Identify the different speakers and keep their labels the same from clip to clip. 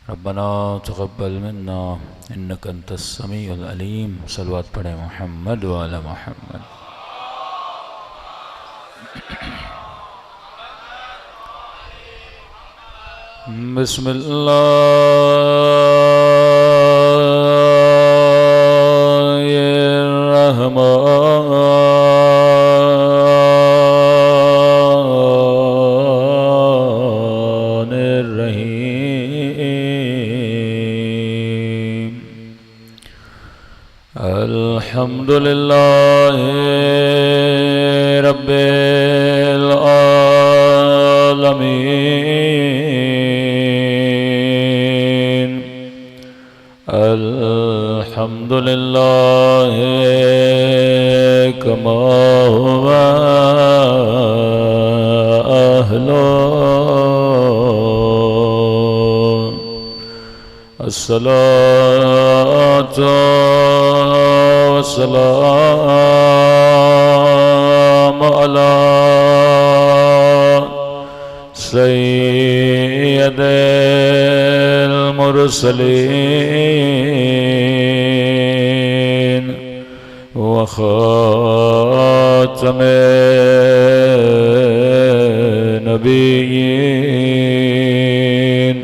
Speaker 1: ربنا تقبل منا انك انت السميع العليم صلوات پڑھیں محمد وعلى محمد. بسم اللہ الرحمن الرحیم. الحمد للہ رب العالمین. الحمد للہ کما هو اہلہ. الصلاة والسلام على سید المرسلین وخاتم النبیین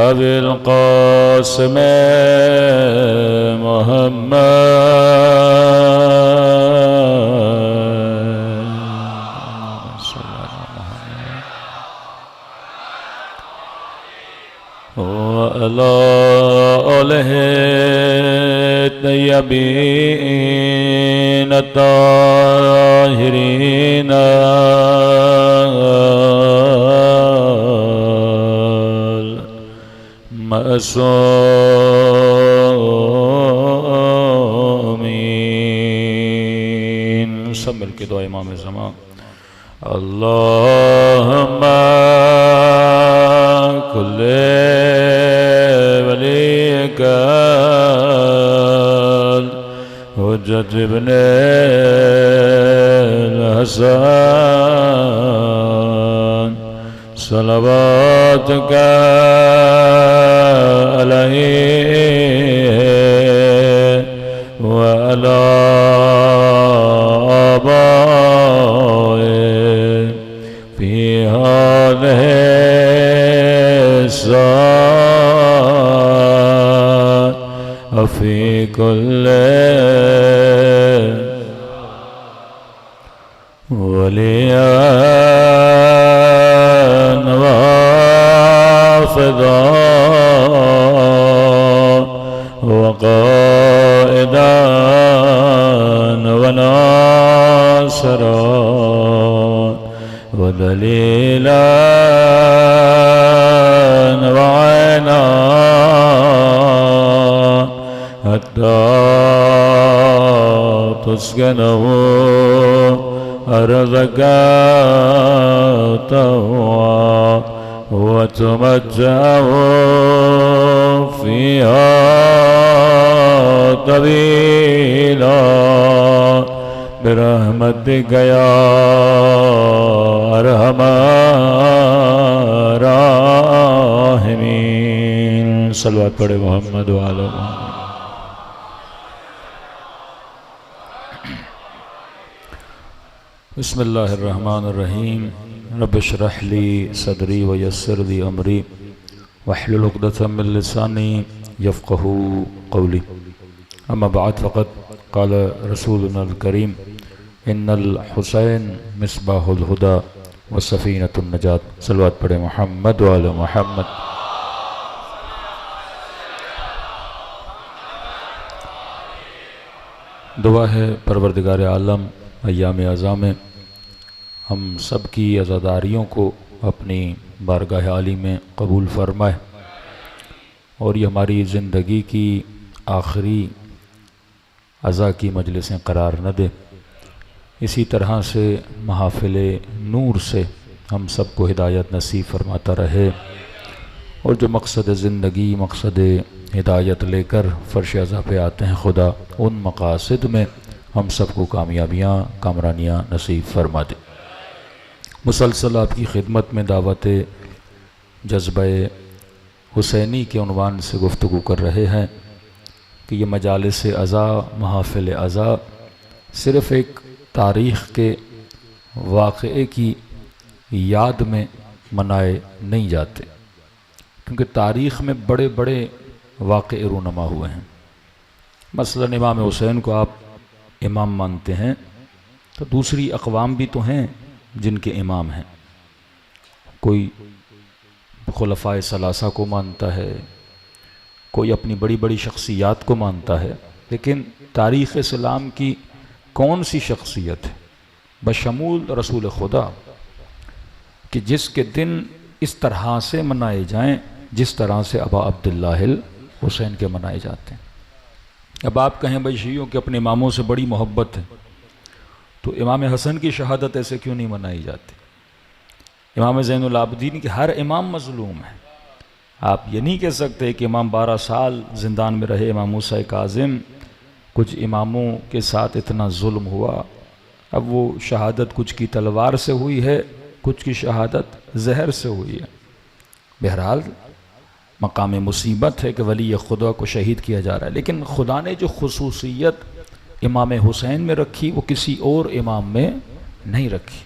Speaker 1: ابی القاسم محمد وعلى آلہ الطیبین الطاہرین المعصومین. سب مل کے دعا امام زمان. اللہم کل ولیک حجت ابن الحسن صلواتک علیہ وعلی آبائه فی هذه الساعة وفي كل وليا وافدا وقائدا وناصرا ودليلا وعينا حتى تسكنه أرضك طوعا وتمتعه فيها طويلا برحمتك يا أرحم الراحمين. صلوات پڑھے محمد وعلی محمد. بسم اللہ الرحمن الرحیم. رب اشرح لی صدری ویسر لی امری واحلل عقدۃ من لسانی یفقهوا قولی. اما بعد فقد قال رسولنا الکریم ان الحسین مصباح الہدی وسفینۃ النجات. صلوات پڑھے محمد وعلی محمد. دعا ہے پروردگار عالم ایام اعظام میں ہم سب کی عزاداریوں کو اپنی بارگاہ عالی میں قبول فرمائے اور یہ ہماری زندگی کی آخری عزا کی مجلسیں قرار نہ دے. اسی طرح سے محافل نور سے ہم سب کو ہدایت نصیب فرماتا رہے اور جو مقصد زندگی مقصد ہدایت لے کر فرش عزا پہ آتے ہیں خدا ان مقاصد میں ہم سب کو کامیابیاں کامرانیاں نصیب فرما دے. مسلسل آپ کی خدمت میں دعوت جذبہ حسینی کے عنوان سے گفتگو کر رہے ہیں کہ یہ مجالس عزا، محافل عزا صرف ایک تاریخ کے واقعے کی یاد میں منائے نہیں جاتے، کیونکہ تاریخ میں بڑے بڑے واقعے رونما ہوئے ہیں۔ مثلا امام حسین کو آپ امام مانتے ہیں تو دوسری اقوام بھی تو ہیں جن کے امام ہیں، کوئی خلفائے ثلاثہ کو مانتا ہے، کوئی اپنی بڑی بڑی شخصیات کو مانتا ہے، لیکن تاریخ اسلام کی کون سی شخصیت ہے بشمول رسول خدا کہ جس کے دن اس طرح سے منائے جائیں جس طرح سے ابا عبداللہ الحسین کے منائے جاتے ہیں؟ اب آپ کہیں بھائی شیعوں کے اپنے اماموں سے بڑی محبت ہے تو امام حسن کی شہادت ایسے کیوں نہیں منائی جاتی؟ امام زین العابدین کے ہر امام مظلوم ہے۔ آپ یہ نہیں کہہ سکتے کہ امام 12 سال زندان میں رہے، امام موسیٰ کاظم، کچھ اماموں کے ساتھ اتنا ظلم ہوا، اب وہ شہادت کچھ کی تلوار سے ہوئی ہے، کچھ کی شہادت زہر سے ہوئی ہے۔ بہرحال مقام مصیبت ہے کہ ولی خدا کو شہید کیا جا رہا ہے، لیکن خدا نے جو خصوصیت امام حسین میں رکھی وہ کسی اور امام میں نہیں رکھی۔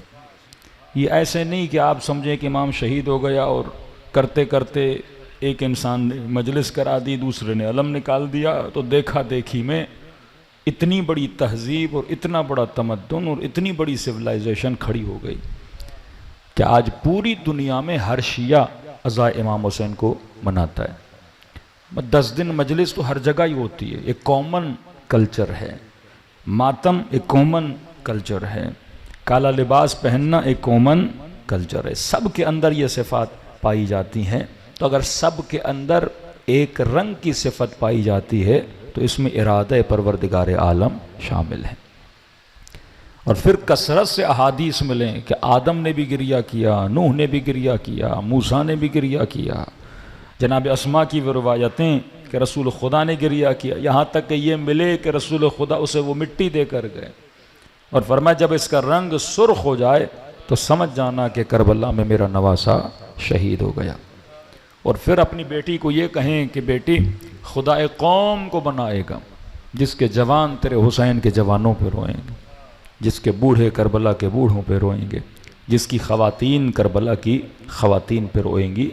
Speaker 1: یہ ایسے نہیں کہ آپ سمجھیں کہ امام شہید ہو گیا اور کرتے کرتے ایک انسان نے مجلس کرا دی، دوسرے نے علم نکال دیا، تو دیکھا دیکھی میں اتنی بڑی تہذیب اور اتنا بڑا تمدن اور اتنی بڑی سویلائزیشن کھڑی ہو گئی کہ آج پوری دنیا میں ہر شیعہ عزا امام حسین کو مناتا ہے۔ 10 دن مجلس تو ہر جگہ ہی ہوتی ہے، ایک کامن کلچر ہے۔ ماتم ایک کامن کلچر ہے، کالا لباس پہننا ایک کامن کلچر ہے، سب کے اندر یہ صفات پائی جاتی ہیں۔ تو اگر سب کے اندر ایک رنگ کی صفت پائی جاتی ہے تو اس میں ارادہ پروردگار عالم شامل ہے۔ اور پھر کثرت سے احادیث ملیں کہ آدم نے بھی گریہ کیا، نوح نے بھی گریہ کیا، موسیٰ نے بھی گریہ کیا، جناب اسماء کی وہ روایتیں کہ رسول خدا نے گریہ کیا، یہاں تک کہ یہ ملے کہ رسول خدا اسے وہ مٹی دے کر گئے اور فرمایا جب اس کا رنگ سرخ ہو جائے تو سمجھ جانا کہ کربلا میں میرا نواسا شہید ہو گیا۔ اور پھر اپنی بیٹی کو یہ کہیں کہ بیٹی خدا قوم کو بنائے گا جس کے جوان تیرے حسین کے جوانوں پہ روئیں گے، جس کے بوڑھے کربلا کے بوڑھوں پہ روئیں گے، جس کی خواتین کربلا کی خواتین پہ روئیں گی۔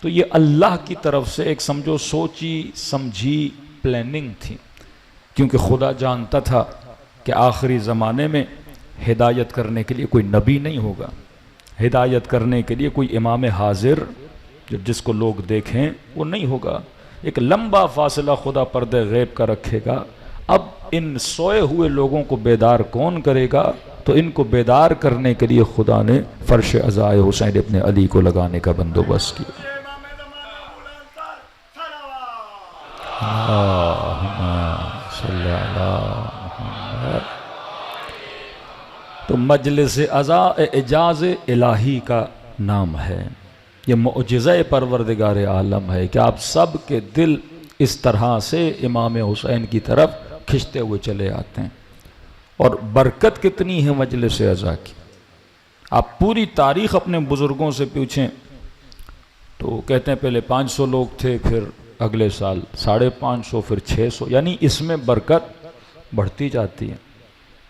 Speaker 1: تو یہ اللہ کی طرف سے ایک سمجھو سوچی سمجھی پلاننگ تھی، کیونکہ خدا جانتا تھا کہ آخری زمانے میں ہدایت کرنے کے لیے کوئی نبی نہیں ہوگا، ہدایت کرنے کے لیے کوئی امام حاضر جس کو لوگ دیکھیں وہ نہیں ہوگا، ایک لمبا فاصلہ خدا پردے غیب کا رکھے گا۔ اب ان سوئے ہوئے لوگوں کو بیدار کون کرے گا؟ تو ان کو بیدار کرنے کے لیے خدا نے فرش عزائے حسین ابن علی کو لگانے کا بندوبست کیا۔ تو مجلس عزا اعجاز الہی کا نام ہے، یہ معجزہ پروردگار عالم ہے کہ آپ سب کے دل اس طرح سے امام حسین کی طرف کھنچتے ہوئے چلے آتے ہیں۔ اور برکت کتنی ہے مجلس عزا کی، آپ پوری تاریخ اپنے بزرگوں سے پوچھیں تو کہتے ہیں پہلے 500 لوگ تھے، پھر اگلے سال 550، پھر 600، یعنی اس میں برکت بڑھتی جاتی ہے۔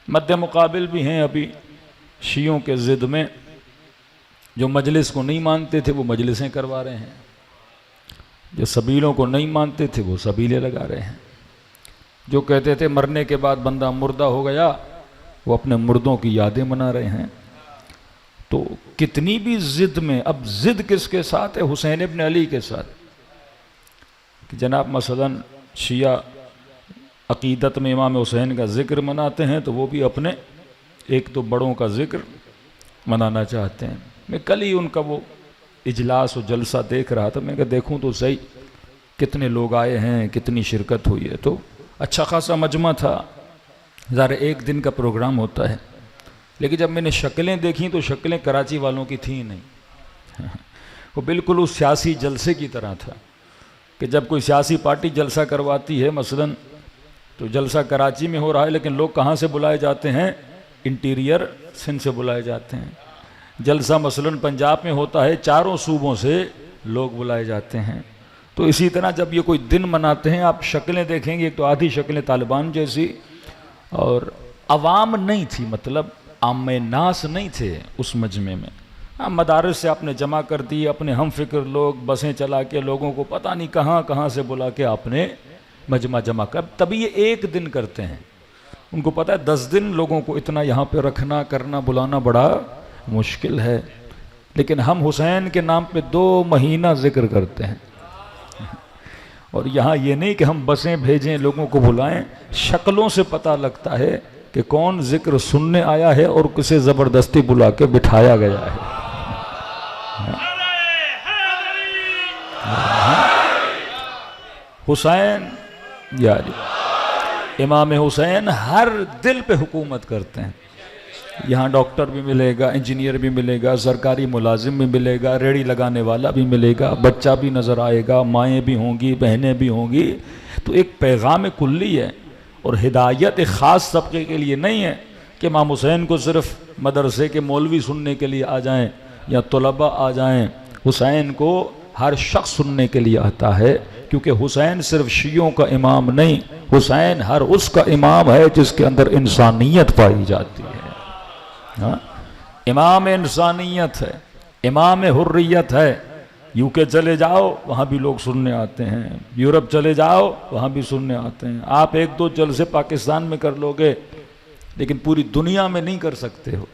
Speaker 1: مد مقابل بھی ہیں ابھی شیعوں کے ضد میں، جو مجلس کو نہیں مانتے تھے وہ مجلسیں کروا رہے ہیں، جو سبیلوں کو نہیں مانتے تھے وہ سبیلیں لگا رہے ہیں، جو کہتے تھے مرنے کے بعد بندہ مردہ ہو گیا وہ اپنے مردوں کی یادیں منا رہے ہیں۔ تو کتنی بھی ضد میں، اب ضد کس کے ساتھ ہے؟ حسین ابن علی کے ساتھ، کہ جناب مثلا شیعہ عقیدت میں امام حسین کا ذکر مناتے ہیں تو وہ بھی اپنے ایک تو بڑوں کا ذکر منانا چاہتے ہیں۔ میں کل ہی ان کا وہ اجلاس و جلسہ دیکھ رہا تھا، میں کہا دیکھوں تو صحیح کتنے لوگ آئے ہیں، کتنی شرکت ہوئی ہے، تو اچھا خاصا مجمع تھا، ظاہر ایک دن کا پروگرام ہوتا ہے، لیکن جب میں نے شکلیں دیکھیں تو شکلیں کراچی والوں کی تھیں نہیں، وہ بالکل اس سیاسی جلسے کی طرح تھا کہ جب کوئی سیاسی پارٹی جلسہ کرواتی ہے مثلا تو جلسہ کراچی میں ہو رہا ہے لیکن لوگ کہاں سے بلائے جاتے ہیں؟ انٹیریئر سندھ سے بلائے جاتے ہیں۔ جلسہ مثلا پنجاب میں ہوتا ہے، چاروں صوبوں سے لوگ بلائے جاتے ہیں۔ تو اسی طرح جب یہ کوئی دن مناتے ہیں آپ شکلیں دیکھیں گے، ایک تو آدھی شکلیں طالبان جیسی، اور عوام نہیں تھی، مطلب عام ناس نہیں تھے اس مجمع میں. مدارس سے آپ نے جمع کر دی اپنے ہم فکر لوگ، بسیں چلا کے لوگوں کو پتہ نہیں کہاں کہاں سے بلا کے آپ نے مجمع جمع کر. تبھی یہ ایک دن کرتے ہیں، ان کو پتہ ہے 10 دن لوگوں کو اتنا یہاں پہ رکھنا کرنا بلانا بڑا مشکل ہے، لیکن ہم حسین کے نام پہ 2 مہینہ ذکر کرتے ہیں. اور یہاں یہ نہیں کہ ہم بسیں بھیجیں لوگوں کو بلائیں، شکلوں سے پتہ لگتا ہے کہ کون ذکر سننے آیا ہے اور کسے زبردستی بلا کے بٹھایا گیا ہے. حسین یاری امام حسین ہر دل پہ حکومت کرتے ہیں. یہاں ڈاکٹر بھی ملے گا، انجینئر بھی ملے گا، سرکاری ملازم بھی ملے گا، ریڑھی لگانے والا بھی ملے گا، بچہ بھی نظر آئے گا، مائیں بھی ہوں گی، بہنیں بھی ہوں گی. تو ایک پیغام کلی ہے، اور ہدایت ایک خاص طبقے کے لیے نہیں ہے کہ امام حسین کو صرف مدرسے کے مولوی سننے کے لیے آ جائیں یا طلباء آ جائیں. حسین کو ہر شخص سننے کے لیے آتا ہے، کیونکہ حسین صرف شیعوں کا امام نہیں، حسین ہر اس کا امام ہے جس کے اندر انسانیت پائی جاتی ہے. امام انسانیت ہے، امام حریت ہے. یو کے چلے جاؤ وہاں بھی لوگ سننے آتے ہیں، یورپ چلے جاؤ وہاں بھی سننے آتے ہیں. آپ 1-2 جلسے پاکستان میں کر لو گے لیکن پوری دنیا میں نہیں کر سکتے ہو.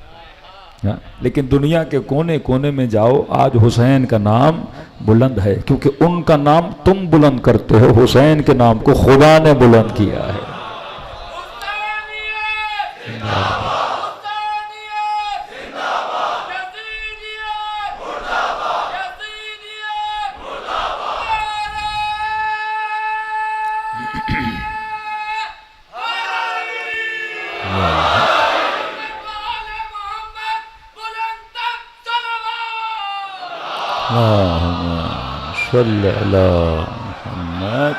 Speaker 1: لیکن دنیا کے کونے کونے میں جاؤ، آج حسین کا نام بلند ہے، کیونکہ ان کا نام تم بلند کرتے ہو، حسین کے نام کو خدا نے بلند کیا ہے. صلی اللہ محمد.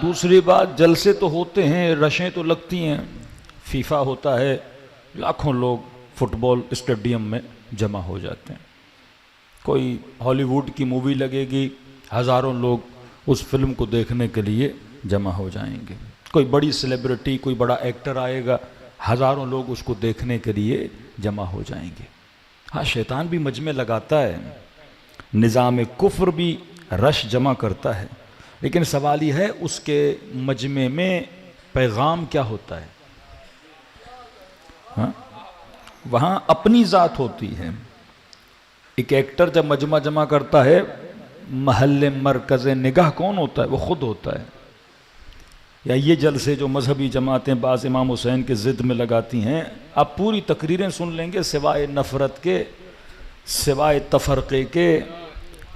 Speaker 1: دوسری بات، جلسے تو ہوتے ہیں، رشیں تو لگتی ہیں، فیفا ہوتا ہے، لاکھوں لوگ فٹ بال اسٹیڈیم میں جمع ہو جاتے ہیں. کوئی ہالی ووڈ کی مووی لگے گی، ہزاروں لوگ اس فلم کو دیکھنے کے لیے جمع ہو جائیں گے. کوئی بڑی سیلیبریٹی، کوئی بڑا ایکٹر آئے گا، ہزاروں لوگ اس کو دیکھنے کے لیے جمع ہو جائیں گے. ہاں، شیطان بھی مجمع لگاتا ہے، نظام کفر بھی رش جمع کرتا ہے، لیکن سوال یہ ہے اس کے مجمع میں پیغام کیا ہوتا ہے؟ ہاں، وہاں اپنی ذات ہوتی ہے. ایک ایکٹر جب مجمع جمع کرتا ہے، محل مرکز نگاہ کون ہوتا ہے؟ وہ خود ہوتا ہے. یا یہ جلسے جو مذہبی جماعتیں بعض امام حسین کے ضد میں لگاتی ہیں، آپ پوری تقریریں سن لیں گے، سوائے نفرت کے، سوائے تفرقے کے،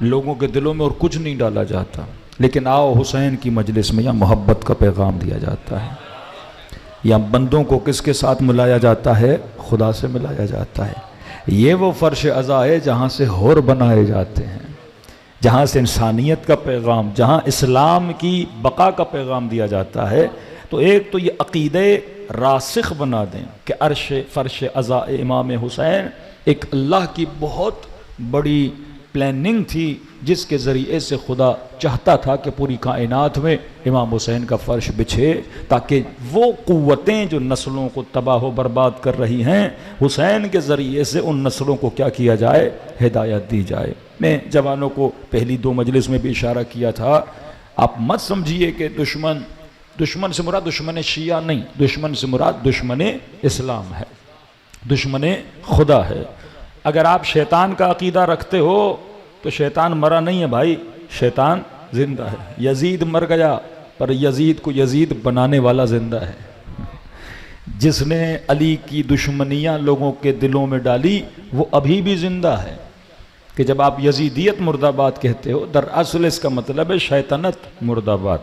Speaker 1: لوگوں کے دلوں میں اور کچھ نہیں ڈالا جاتا. لیکن آؤ حسین کی مجلس میں یا محبت کا پیغام دیا جاتا ہے، یا بندوں کو کس کے ساتھ ملایا جاتا ہے؟ خدا سے ملایا جاتا ہے. یہ وہ فرش عزا ہے جہاں سے حور بنائے جاتے ہیں، جہاں سے انسانیت کا پیغام، جہاں اسلام کی بقا کا پیغام دیا جاتا ہے. تو ایک تو یہ عقیدے راسخ بنا دیں کہ عرش فرش عزا امام حسین ایک اللہ کی بہت بڑی پلاننگ تھی، جس کے ذریعے سے خدا چاہتا تھا کہ پوری کائنات میں امام حسین کا فرش بچھے، تاکہ وہ قوتیں جو نسلوں کو تباہ و برباد کر رہی ہیں، حسین کے ذریعے سے ان نسلوں کو کیا کیا جائے؟ ہدایت دی جائے. میں جوانوں کو پہلی 2 مجلس میں بھی اشارہ کیا تھا، آپ مت سمجھیے کہ دشمن سے مراد دشمن شیعہ نہیں، دشمن سے مراد دشمن اسلام ہے، دشمن خدا ہے. اگر آپ شیطان کا عقیدہ رکھتے ہو تو شیطان مرا نہیں ہے بھائی، شیطان زندہ ہے. یزید مر گیا، پر یزید کو یزید بنانے والا زندہ ہے. جس نے علی کی دشمنیاں لوگوں کے دلوں میں ڈالی وہ ابھی بھی زندہ ہے. کہ جب آپ یزیدیت مرد آباد کہتے ہو، دراصل اس کا مطلب ہے شیطنت مرد آباد،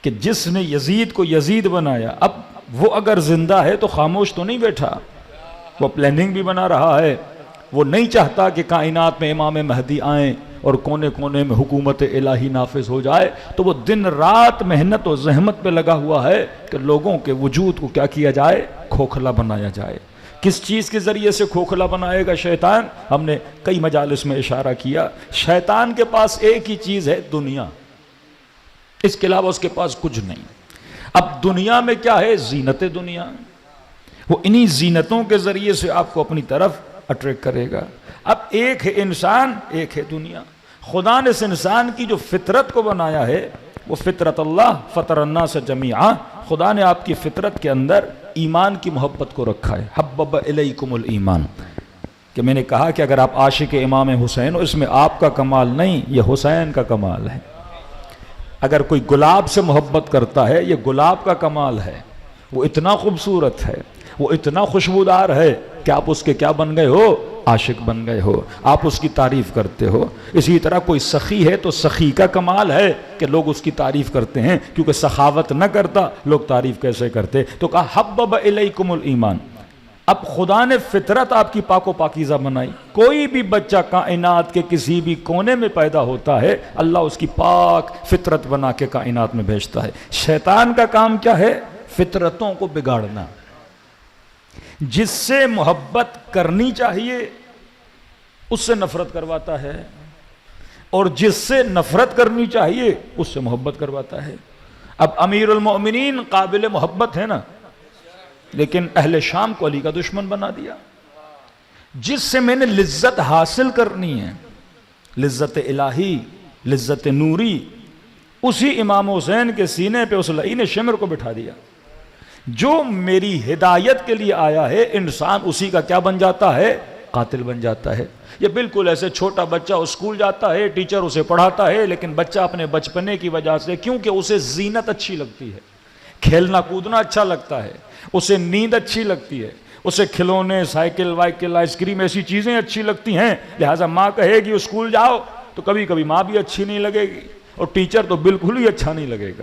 Speaker 1: کہ جس نے یزید کو یزید بنایا اب وہ اگر زندہ ہے تو خاموش تو نہیں بیٹھا، وہ پلاننگ بھی بنا رہا ہے. وہ نہیں چاہتا کہ کائنات میں امام مہدی آئیں اور کونے کونے میں حکومت الہی نافذ ہو جائے، تو وہ دن رات محنت و زحمت پہ لگا ہوا ہے کہ لوگوں کے وجود کو کیا کیا جائے؟ کھوکھلا بنایا جائے. کس چیز کے ذریعے سے کھوکھلا بنائے گا شیطان؟ ہم نے کئی مجالس میں اشارہ کیا، شیطان کے پاس ایک ہی چیز ہے، دنیا، اس کے علاوہ اس کے پاس کچھ نہیں۔ اب دنیا میں کیا ہے؟ زینت دنیا، وہ انہی زینتوں کے ذریعے سے آپ کو اپنی طرف اٹریکٹ کرے گا۔ اب ایک ہے انسان، ایک ہے دنیا۔ خدا نے اس انسان کی جو فطرت کو بنایا ہے وہ فطرت اللہ فطر الناس جمیعا، خدا نے آپ کی فطرت کے اندر ایمان کی محبت کو رکھا ہے۔ حبب الیکم الایمان، کہ میں نے کہا کہ اگر آپ عاشق امام حسین ہو، اس میں آپ کا کمال نہیں، یہ حسین کا کمال ہے۔ اگر کوئی گلاب سے محبت کرتا ہے، یہ گلاب کا کمال ہے، وہ اتنا خوبصورت ہے، وہ اتنا خوشبودار ہے کہ آپ اس کے کیا بن گئے ہو؟ عاشق بن گئے ہو، آپ اس کی تعریف کرتے ہو۔ اسی طرح کوئی سخی ہے تو سخی کا کمال ہے کہ لوگ اس کی تعریف کرتے ہیں، کیونکہ سخاوت نہ کرتا لوگ تعریف کیسے کرتے؟ تو کہا حبب الیکم الایمان۔ اب خدا نے فطرت آپ کی پاک و پاکیزہ بنائی۔ کوئی بھی بچہ کائنات کے کسی بھی کونے میں پیدا ہوتا ہے، اللہ اس کی پاک فطرت بنا کے کائنات میں بھیجتا ہے۔ شیطان کا کام کیا ہے؟ فطرتوں کو بگاڑنا۔ جس سے محبت کرنی چاہیے اس سے نفرت کرواتا ہے، اور جس سے نفرت کرنی چاہیے اس سے محبت کرواتا ہے۔ اب امیر المؤمنین قابل محبت ہے نا، لیکن اہل شام کو علی کا دشمن بنا دیا۔ جس سے میں نے لذت حاصل کرنی ہے، لذت الہی، لذت نوری، اسی امام حسین کے سینے پہ اس لعین شمر کو بٹھا دیا۔ جو میری ہدایت کے لیے آیا ہے، انسان اسی کا کیا بن جاتا ہے؟ قاتل بن جاتا ہے۔ یہ بالکل ایسے چھوٹا بچہ اسکول جاتا ہے، ٹیچر اسے پڑھاتا ہے، لیکن بچہ اپنے بچپنے کی وجہ سے، کیونکہ اسے زینت اچھی لگتی ہے، کھیلنا کودنا اچھا لگتا ہے، اسے نیند اچھی لگتی ہے، اسے کھلونے، سائیکل وائیکل، آئس کریم، ایسی چیزیں اچھی لگتی ہیں، لہٰذا ماں کہے گی اسکول جاؤ تو کبھی کبھی ماں بھی اچھی نہیں لگے گی، اور ٹیچر تو بالکل ہی اچھا نہیں لگے گا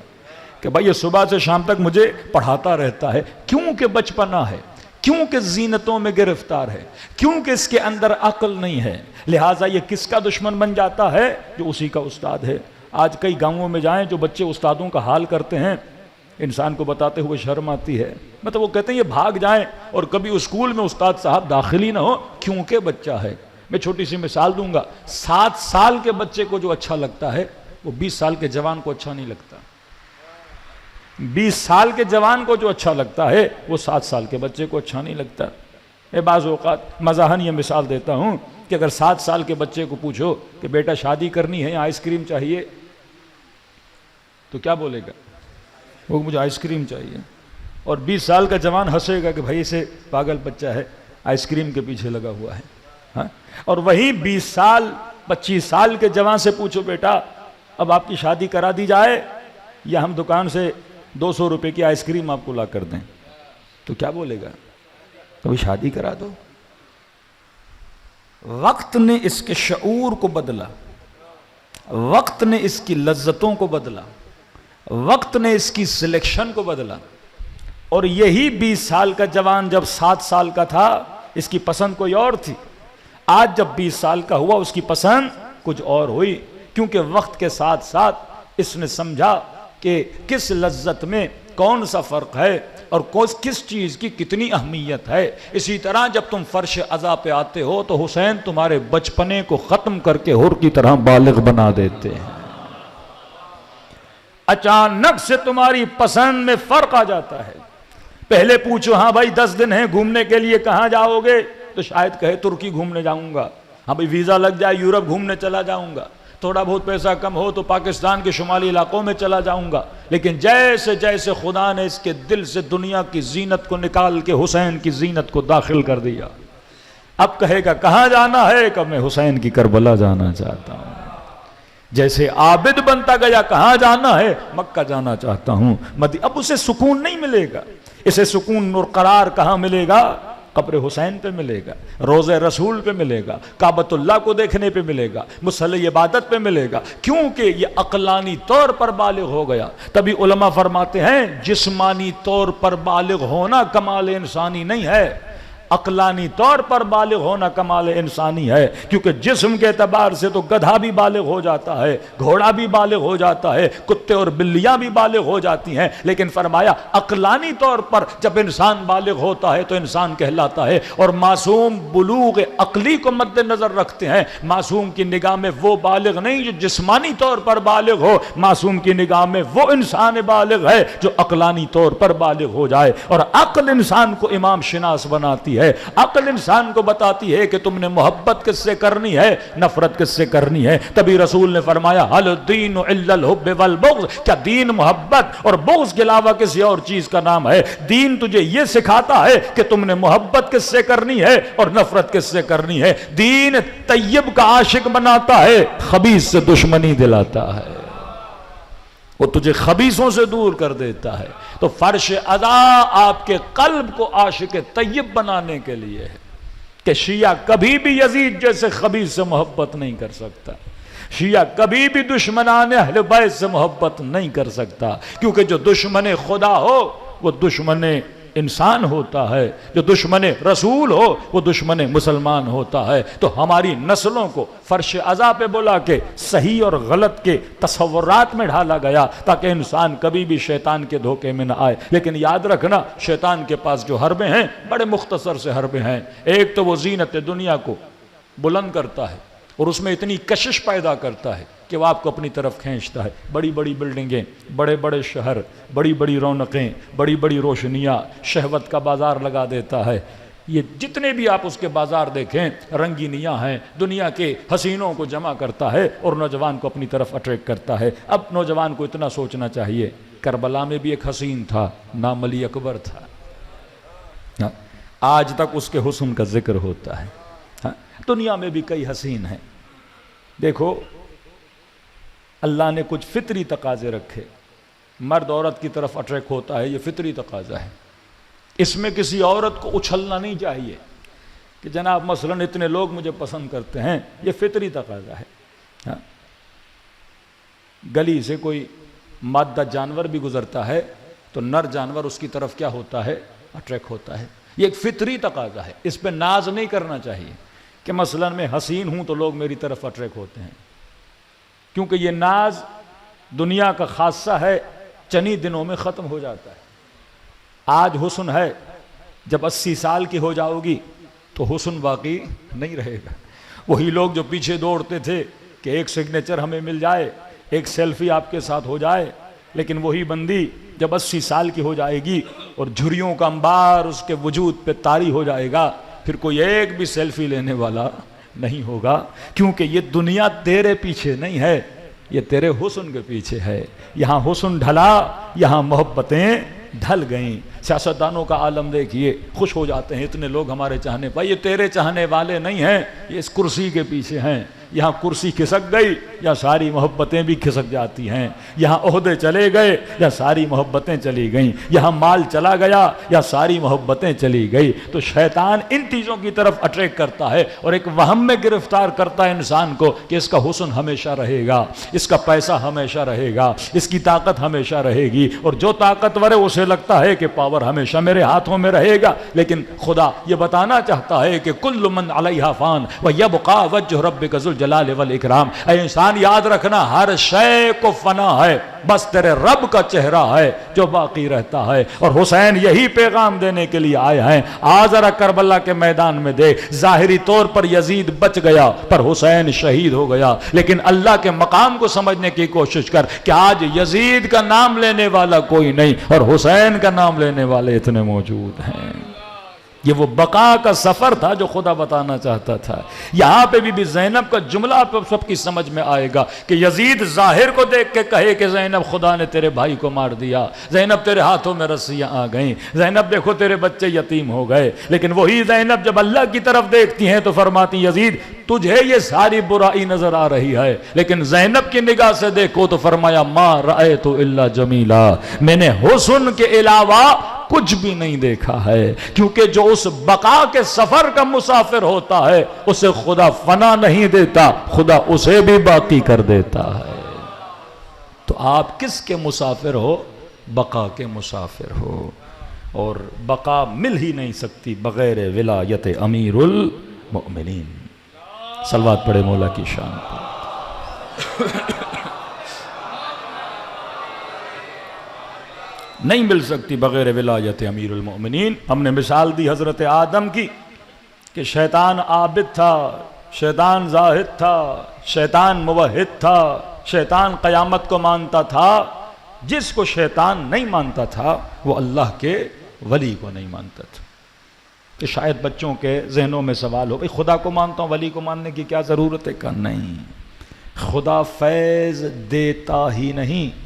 Speaker 1: کہ بھائی یہ صبح سے شام تک مجھے پڑھاتا رہتا ہے۔ کیونکہ بچپنا ہے، کیونکہ زینتوں میں گرفتار ہے، کیونکہ اس کے اندر عقل نہیں ہے، لہٰذا یہ کس کا دشمن بن جاتا ہے؟ جو اسی کا استاد ہے۔ آج کئی گاؤں میں جائیں، جو بچے استادوں کا حال کرتے ہیں، انسان کو بتاتے ہوئے شرم آتی ہے۔ مطلب وہ کہتے ہیں یہ بھاگ جائیں اور کبھی اسکول میں استاد صاحب داخل ہی نہ ہو، کیونکہ بچہ ہے۔ میں چھوٹی سی مثال دوں گا، 7 سال کے بچے کو جو اچھا لگتا ہے وہ 20 سال کے جوان کو اچھا نہیں لگتا۔ 20 سال کے جوان کو جو اچھا لگتا ہے وہ 7 سال کے بچے کو اچھا نہیں لگتا۔ میں بعض اوقات مزاحن یہ مثال دیتا ہوں کہ اگر 7 سال کے بچے کو پوچھو کہ بیٹا شادی کرنی ہے یا آئس کریم چاہیے، تو کیا بولے گا؟ وہ مجھے آئس کریم چاہیے۔ اور 20 سال کا جوان ہنسے گا کہ بھائی اسے پاگل بچہ ہے، آئس کریم کے پیچھے لگا ہوا ہے۔ ہاں؟ اور وہی 20 سال 25 سال کے جوان سے پوچھو بیٹا اب آپ کی شادی کرا دی جائے یا ہم دکان سے 200 روپے کی آئس کریم آپ کو لا کر دیں، تو کیا بولے گا؟ کبھی شادی کرا دو۔ وقت نے اس کے شعور کو بدلا، وقت نے اس کی لذتوں کو بدلا، وقت نے اس کی سلیکشن کو بدلا۔ اور یہی 20 سال کا جوان جب 7 سال کا تھا اس کی پسند کوئی اور تھی، آج جب 20 سال کا ہوا اس کی پسند کچھ اور ہوئی، کیونکہ وقت کے ساتھ ساتھ اس نے سمجھا کہ کس لذت میں کون سا فرق ہے اور کس چیز کی کتنی اہمیت ہے۔ اسی طرح جب تم فرش عزا پہ آتے ہو تو حسین تمہارے بچپنے کو ختم کر کے حور کی طرح بالغ بنا دیتے ہیں۔ اچانک سے تمہاری پسند میں فرق آ جاتا ہے۔ پہلے پوچھو ہاں بھائی 10 دن ہیں گھومنے کے لیے کہاں جاؤ گے، تو شاید کہے ترکی گھومنے جاؤں گا، ہاں بھائی ویزا لگ جائے یورپ گھومنے چلا جاؤں گا، تھوڑا بہت پیسہ کم ہو تو پاکستان کے شمالی علاقوں میں چلا جاؤں گا۔ لیکن جیسے جیسے خدا نے اس کے دل سے دنیا کی زینت کو نکال کے حسین کی زینت کو داخل کر دیا، اب کہے گا کہاں جانا ہے، کہ میں حسین کی کربلا جانا چاہتا ہوں۔ جیسے عابد بنتا گیا کہاں جانا ہے، مکہ جانا چاہتا ہوں۔ اب اسے سکون نہیں ملے گا، اسے سکون اور قرار کہاں ملے گا؟ قبر حسین پہ ملے گا، روضہ رسول پہ ملے گا، کعبۃ اللہ کو دیکھنے پہ ملے گا، مصلی عبادت پہ ملے گا، کیونکہ یہ عقلانی طور پر بالغ ہو گیا۔ تبھی علماء فرماتے ہیں جسمانی طور پر بالغ ہونا کمال انسانی نہیں ہے، عقلانی طور پر بالغ ہونا کمال انسانی ہے، کیونکہ جسم کے اعتبار سے تو گدھا بھی بالغ ہو جاتا ہے، گھوڑا بھی بالغ ہو جاتا ہے، کتے اور بلیاں بھی بالغ ہو جاتی ہیں، لیکن فرمایا عقلانی طور پر جب انسان بالغ ہوتا ہے تو انسان کہلاتا ہے۔ اور معصوم بلوغ عقلی کو مد نظر رکھتے ہیں، معصوم کی نگاہ میں وہ بالغ نہیں جو جسمانی طور پر بالغ ہو، معصوم کی نگاہ میں وہ انسان بالغ ہے جو عقلانی طور پر بالغ ہو جائے۔ اور عقل انسان کو امام شناس بناتی ہے، عقل انسان کو بتاتی ہے کہ تم نے محبت کس سے کرنی ہے، نفرت کس سے کرنی ہے۔ تبھی رسول نے فرمایا حل الدین الا الحب والبغض، کیا دین محبت اور بغض کے علاوہ کسی اور چیز کا نام ہے؟ دین تجھے یہ سکھاتا ہے کہ تم نے محبت کس سے کرنی ہے اور نفرت کس سے کرنی ہے۔ دین طیب کا عاشق بناتا ہے، خبیث سے دشمنی دلاتا ہے، وہ تجھے خبیثوں سے دور کر دیتا ہے۔ تو فرش ادا آپ کے قلب کو عاشق طیب بنانے کے لیے ہے کہ شیعہ کبھی بھی یزید جیسے خبیث سے محبت نہیں کر سکتا، شیعہ کبھی بھی دشمنان اہل بیت سے محبت نہیں کر سکتا، کیونکہ جو دشمن خدا ہو وہ دشمن انسان ہوتا ہے، جو دشمن رسول ہو وہ دشمن مسلمان ہوتا ہے۔ تو ہماری نسلوں کو فرش عزا پہ بلا کے صحیح اور غلط کے تصورات میں ڈھالا گیا تاکہ انسان کبھی بھی شیطان کے دھوکے میں نہ آئے۔ لیکن یاد رکھنا، شیطان کے پاس جو حربے ہیں بڑے مختصر سے حربے ہیں۔ ایک تو وہ زینت دنیا کو بلند کرتا ہے اور اس میں اتنی کشش پیدا کرتا ہے کہ وہ آپ کو اپنی طرف کھینچتا ہے، بڑی بڑی بلڈنگیں، بڑے بڑے شہر، بڑی بڑی رونقیں، بڑی بڑی روشنیاں، شہوت کا بازار لگا دیتا ہے۔ یہ جتنے بھی آپ اس کے بازار دیکھیں رنگینیاں ہیں، دنیا کے حسینوں کو جمع کرتا ہے اور نوجوان کو اپنی طرف اٹریکٹ کرتا ہے۔ اب نوجوان کو اتنا سوچنا چاہیے، کربلا میں بھی ایک حسین تھا، نام علی اکبر تھا، آج تک اس کے حسن کا ذکر ہوتا ہے۔ دنیا میں بھی کئی حسین ہیں۔ دیکھو اللہ نے کچھ فطری تقاضے رکھے، مرد عورت کی طرف اٹریکٹ ہوتا ہے، یہ فطری تقاضا ہے، اس میں کسی عورت کو اچھلنا نہیں چاہیے کہ جناب مثلاً اتنے لوگ مجھے پسند کرتے ہیں، یہ فطری تقاضا ہے۔ گلی سے کوئی مادہ جانور بھی گزرتا ہے تو نر جانور اس کی طرف کیا ہوتا ہے؟ اٹریکٹ ہوتا ہے، یہ ایک فطری تقاضا ہے، اس پہ ناز نہیں کرنا چاہیے کہ مثلاً میں حسین ہوں تو لوگ میری طرف اٹریکٹ ہوتے ہیں، کیونکہ یہ ناز دنیا کا خاصہ ہے، چند دنوں میں ختم ہو جاتا ہے۔ آج حسن ہے، جب 80 سال کی ہو جاؤ گی تو حسن باقی نہیں رہے گا۔ وہی لوگ جو پیچھے دوڑتے تھے کہ ایک سگنیچر ہمیں مل جائے، ایک سیلفی آپ کے ساتھ ہو جائے، لیکن وہی بندی جب 80 سال کی ہو جائے گی اور جھریوں کا انبار اس کے وجود پہ طاری ہو جائے گا، پھر کوئی ایک بھی سیلفی لینے والا نہیں ہوگا، کیونکہ یہ دنیا تیرے پیچھے نہیں ہے، یہ تیرے حسن کے پیچھے ہے۔ یہاں حسن ڈھلا، یہاں محبتیں ڈھل گئیں۔ سیاستدانوں کا عالم دیکھیے، خوش ہو جاتے ہیں اتنے لوگ ہمارے چاہنے پر، یہ تیرے چاہنے والے نہیں ہیں، یہ اس کرسی کے پیچھے ہیں۔ یہاں کرسی کھسک گئی یا ساری محبتیں بھی کھسک جاتی ہیں، یہاں عہدے چلے گئے یا ساری محبتیں چلی گئیں، یہاں مال چلا گیا یا ساری محبتیں چلی گئی۔ تو شیطان ان چیزوں کی طرف اٹریکٹ کرتا ہے اور ایک وہم میں گرفتار کرتا ہے انسان کو کہ اس کا حسن ہمیشہ رہے گا، اس کا پیسہ ہمیشہ رہے گا، اس کی طاقت ہمیشہ رہے گی، اور جو طاقتور ہے اسے لگتا ہے کہ پاور ہمیشہ میرے ہاتھوں میں رہے گا۔ لیکن خدا یہ بتانا چاہتا ہے کہ کل من علیہا فان ویبقا وجہ ربک ذو الجلال والاکرام۔ اے انسان یاد رکھنا، ہر شے کو فنا ہے، بس تیرے رب کا چہرہ ہے جو باقی رہتا ہے۔ اور حسین یہی پیغام دینے کے لیے آئے ہیں۔ آج ذرا کربلا کے میدان میں دیکھ، ظاہری طور پر یزید بچ گیا پر حسین شہید ہو گیا، لیکن اللہ کے مقام کو سمجھنے کی کوشش کر کہ آج یزید کا نام لینے والا کوئی نہیں اور حسین کا نام لینے والے اتنے موجود ہیں۔ یہ وہ بقا کا سفر تھا جو خدا بتانا چاہتا تھا۔ یہاں پہ بھی زینب کا جملہ سب کی سمجھ میں آئے گا کہ یزید ظاہر کو دیکھ کے کہے کہ زینب خدا نے تیرے بھائی کو مار دیا، زینب تیرے ہاتھوں میں رسیاں آ گئیں، زینب دیکھو تیرے بچے یتیم ہو گئے، لیکن وہی زینب جب اللہ کی طرف دیکھتی ہیں تو فرماتی یزید تجھے یہ ساری برائی نظر آ رہی ہے، لیکن زینب کی نگاہ سے دیکھو تو فرمایا ما رأیت الا جمیلا، میں نے حسن کے علاوہ کچھ بھی نہیں دیکھا ہے، کیونکہ جو اس بقا کے سفر کا مسافر ہوتا ہے اسے خدا فنا نہیں دیتا، خدا اسے بھی باقی کر دیتا ہے۔ تو آپ کس کے مسافر ہو؟ بقا کے مسافر ہو۔ اور بقا مل ہی نہیں سکتی بغیر ولایت امیر المؤمنین۔ صلوات پڑھے مولا کی شان پر۔ نہیں مل سکتی بغیر ولایت امیر المؤمنین۔ ہم نے مثال دی حضرت آدم کی کہ شیطان عابد تھا، شیطان زاہد تھا، شیطان موحد تھا، شیطان قیامت کو مانتا تھا۔ جس کو شیطان نہیں مانتا تھا وہ اللہ کے ولی کو نہیں مانتا تھا۔ کہ شاید بچوں کے ذہنوں میں سوال ہو، بھئی خدا کو مانتا ہوں، ولی کو ماننے کی کیا ضرورت ہے؟ کہ نہیں، خدا فیض دیتا ہی نہیں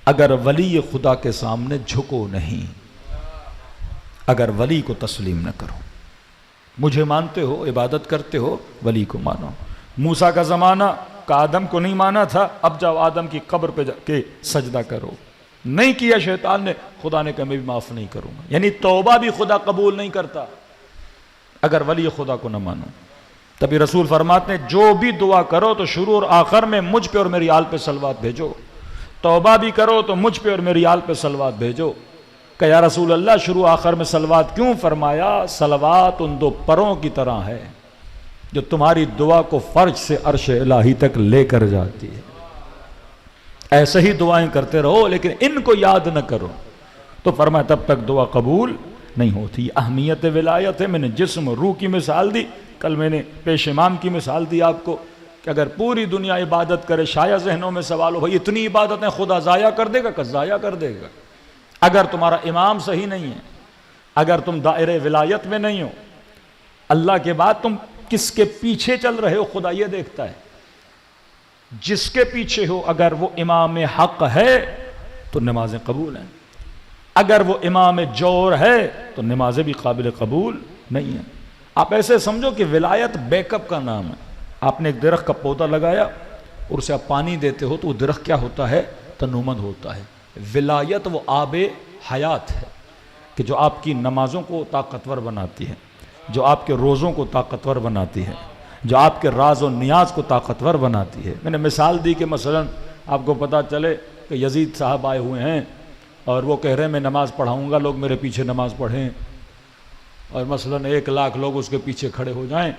Speaker 1: اگر ولی خدا کے سامنے جھکو نہیں، اگر ولی کو تسلیم نہ کرو۔ مجھے مانتے ہو، عبادت کرتے ہو، ولی کو مانو۔ موسیٰ کا زمانہ کا آدم کو نہیں مانا تھا، اب جاؤ آدم کی قبر پہ جا کے سجدہ کرو۔ نہیں کیا شیطان نے، خدا نے کہا میں بھی معاف نہیں کروں گا۔ یعنی توبہ بھی خدا قبول نہیں کرتا اگر ولی خدا کو نہ مانو۔ تبھی رسول فرماتے ہیں جو بھی دعا کرو تو شروع اور آخر میں مجھ پہ اور میری آل پہ صلوات بھیجو۔ توبہ بھی کرو تو مجھ پہ اور میری آل پہ صلوات بھیجو۔ کہ یا رسول اللہ شروع آخر میں صلوات کیوں؟ فرمایا صلوات ان دو پروں کی طرح ہے جو تمہاری دعا کو فرج سے عرش الہی تک لے کر جاتی ہے۔ ایسے ہی دعائیں کرتے رہو لیکن ان کو یاد نہ کرو تو فرمایا تب تک دعا قبول نہیں ہوتی۔ یہ اہمیت ولایت ہے۔ میں نے جسم روح کی مثال دی، کل میں نے پیش امام کی مثال دی آپ کو کہ اگر پوری دنیا عبادت کرے، شاید ذہنوں میں سوال ہو بھائی اتنی عبادتیں خدا ضائع کر دے گا؟ کہ ضائع کر دے گا۔ اگر تمہارا امام صحیح نہیں ہے، اگر تم دائرے ولایت میں نہیں ہو، اللہ کے بعد تم کس کے پیچھے چل رہے ہو خدا یہ دیکھتا ہے۔ جس کے پیچھے ہو اگر وہ امام حق ہے تو نمازیں قبول ہیں، اگر وہ امام جور ہے تو نمازیں بھی قابل قبول نہیں ہیں۔ آپ ایسے سمجھو کہ ولایت بیک اپ کا نام ہے۔ آپ نے ایک درخت کا پودا لگایا اور اسے آپ پانی دیتے ہو تو وہ درخت کیا ہوتا ہے؟ تنومند ہوتا ہے۔ ولایت وہ آب حیات ہے کہ جو آپ کی نمازوں کو طاقتور بناتی ہے، جو آپ کے روزوں کو طاقتور بناتی ہے، جو آپ کے راز و نیاز کو طاقتور بناتی ہے۔ میں نے مثال دی کہ مثلا آپ کو پتا چلے کہ یزید صاحب آئے ہوئے ہیں اور وہ کہہ رہے ہیں میں نماز پڑھاؤں گا، لوگ میرے پیچھے نماز پڑھیں، اور مثلا 1,00,000 لوگ اس کے پیچھے کھڑے ہو جائیں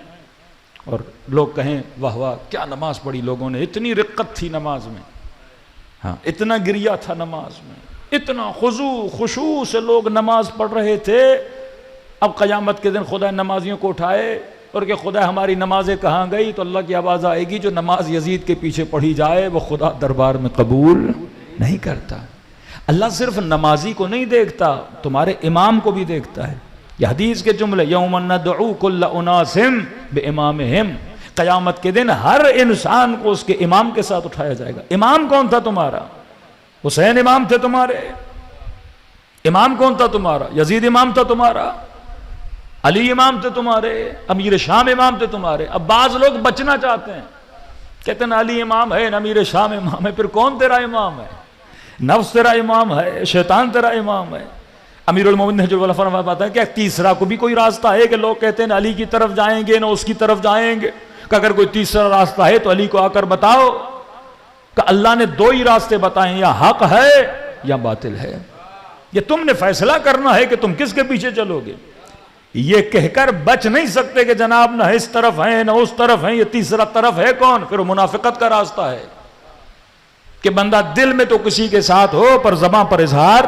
Speaker 1: اور لوگ کہیں واہ واہ کیا نماز پڑھی لوگوں نے، اتنی رقت تھی نماز میں، ہاں اتنا گریہ تھا نماز میں، اتنا خضوع خشوع سے لوگ نماز پڑھ رہے تھے۔ اب قیامت کے دن خدا نمازیوں کو اٹھائے اور کہ خدا ہماری نمازیں کہاں گئی؟ تو اللہ کی آواز آئے گی جو نماز یزید کے پیچھے پڑھی جائے وہ خدا دربار میں قبول نہیں کرتا۔ اللہ صرف نمازی کو نہیں دیکھتا، تمہارے امام کو بھی دیکھتا ہے۔ یہ حدیث کے جملے یوم ندعو کل اناس بامامہم، قیامت کے دن ہر انسان کو اس کے امام کے ساتھ اٹھایا جائے گا۔ امام کون تھا تمہارا؟ حسین امام تھے تمہارے؟ امام کون تھا تمہارا؟ یزید امام تھا تمہارا؟ علی امام تھے تمہارے؟ امیر شام امام تھے تمہارے؟ اب بعض لوگ بچنا چاہتے ہیں، کہتے ہیں علی امام ہے، امیر شام امام ہے، پھر کون تیرا امام ہے؟ نفس تیرا امام ہے، شیطان تیرا امام ہے۔ امیر المومنین جو والا فرماتا ہے کہ تیسرا کو بھی کوئی راستہ ہے کہ لوگ کہتے ہیں نہ علی کی طرف جائیں گے نہ اس کی طرف جائیں گے، کہ اگر کوئی تیسرا راستہ ہے تو علی کو آ کر بتاؤ کہ اللہ نے 2 ہی راستے بتائے ہیں، یا حق ہے یا باطل ہے، یہ تم نے فیصلہ کرنا ہے کہ تم کس کے پیچھے چلو گے۔ یہ کہہ کر بچ نہیں سکتے کہ جناب نہ اس طرف ہیں نہ اس طرف ہیں، یہ تیسرا طرف ہے کون؟ پھر وہ منافقت کا راستہ ہے کہ بندہ دل میں تو کسی کے ساتھ ہو پر زباں پر اظہار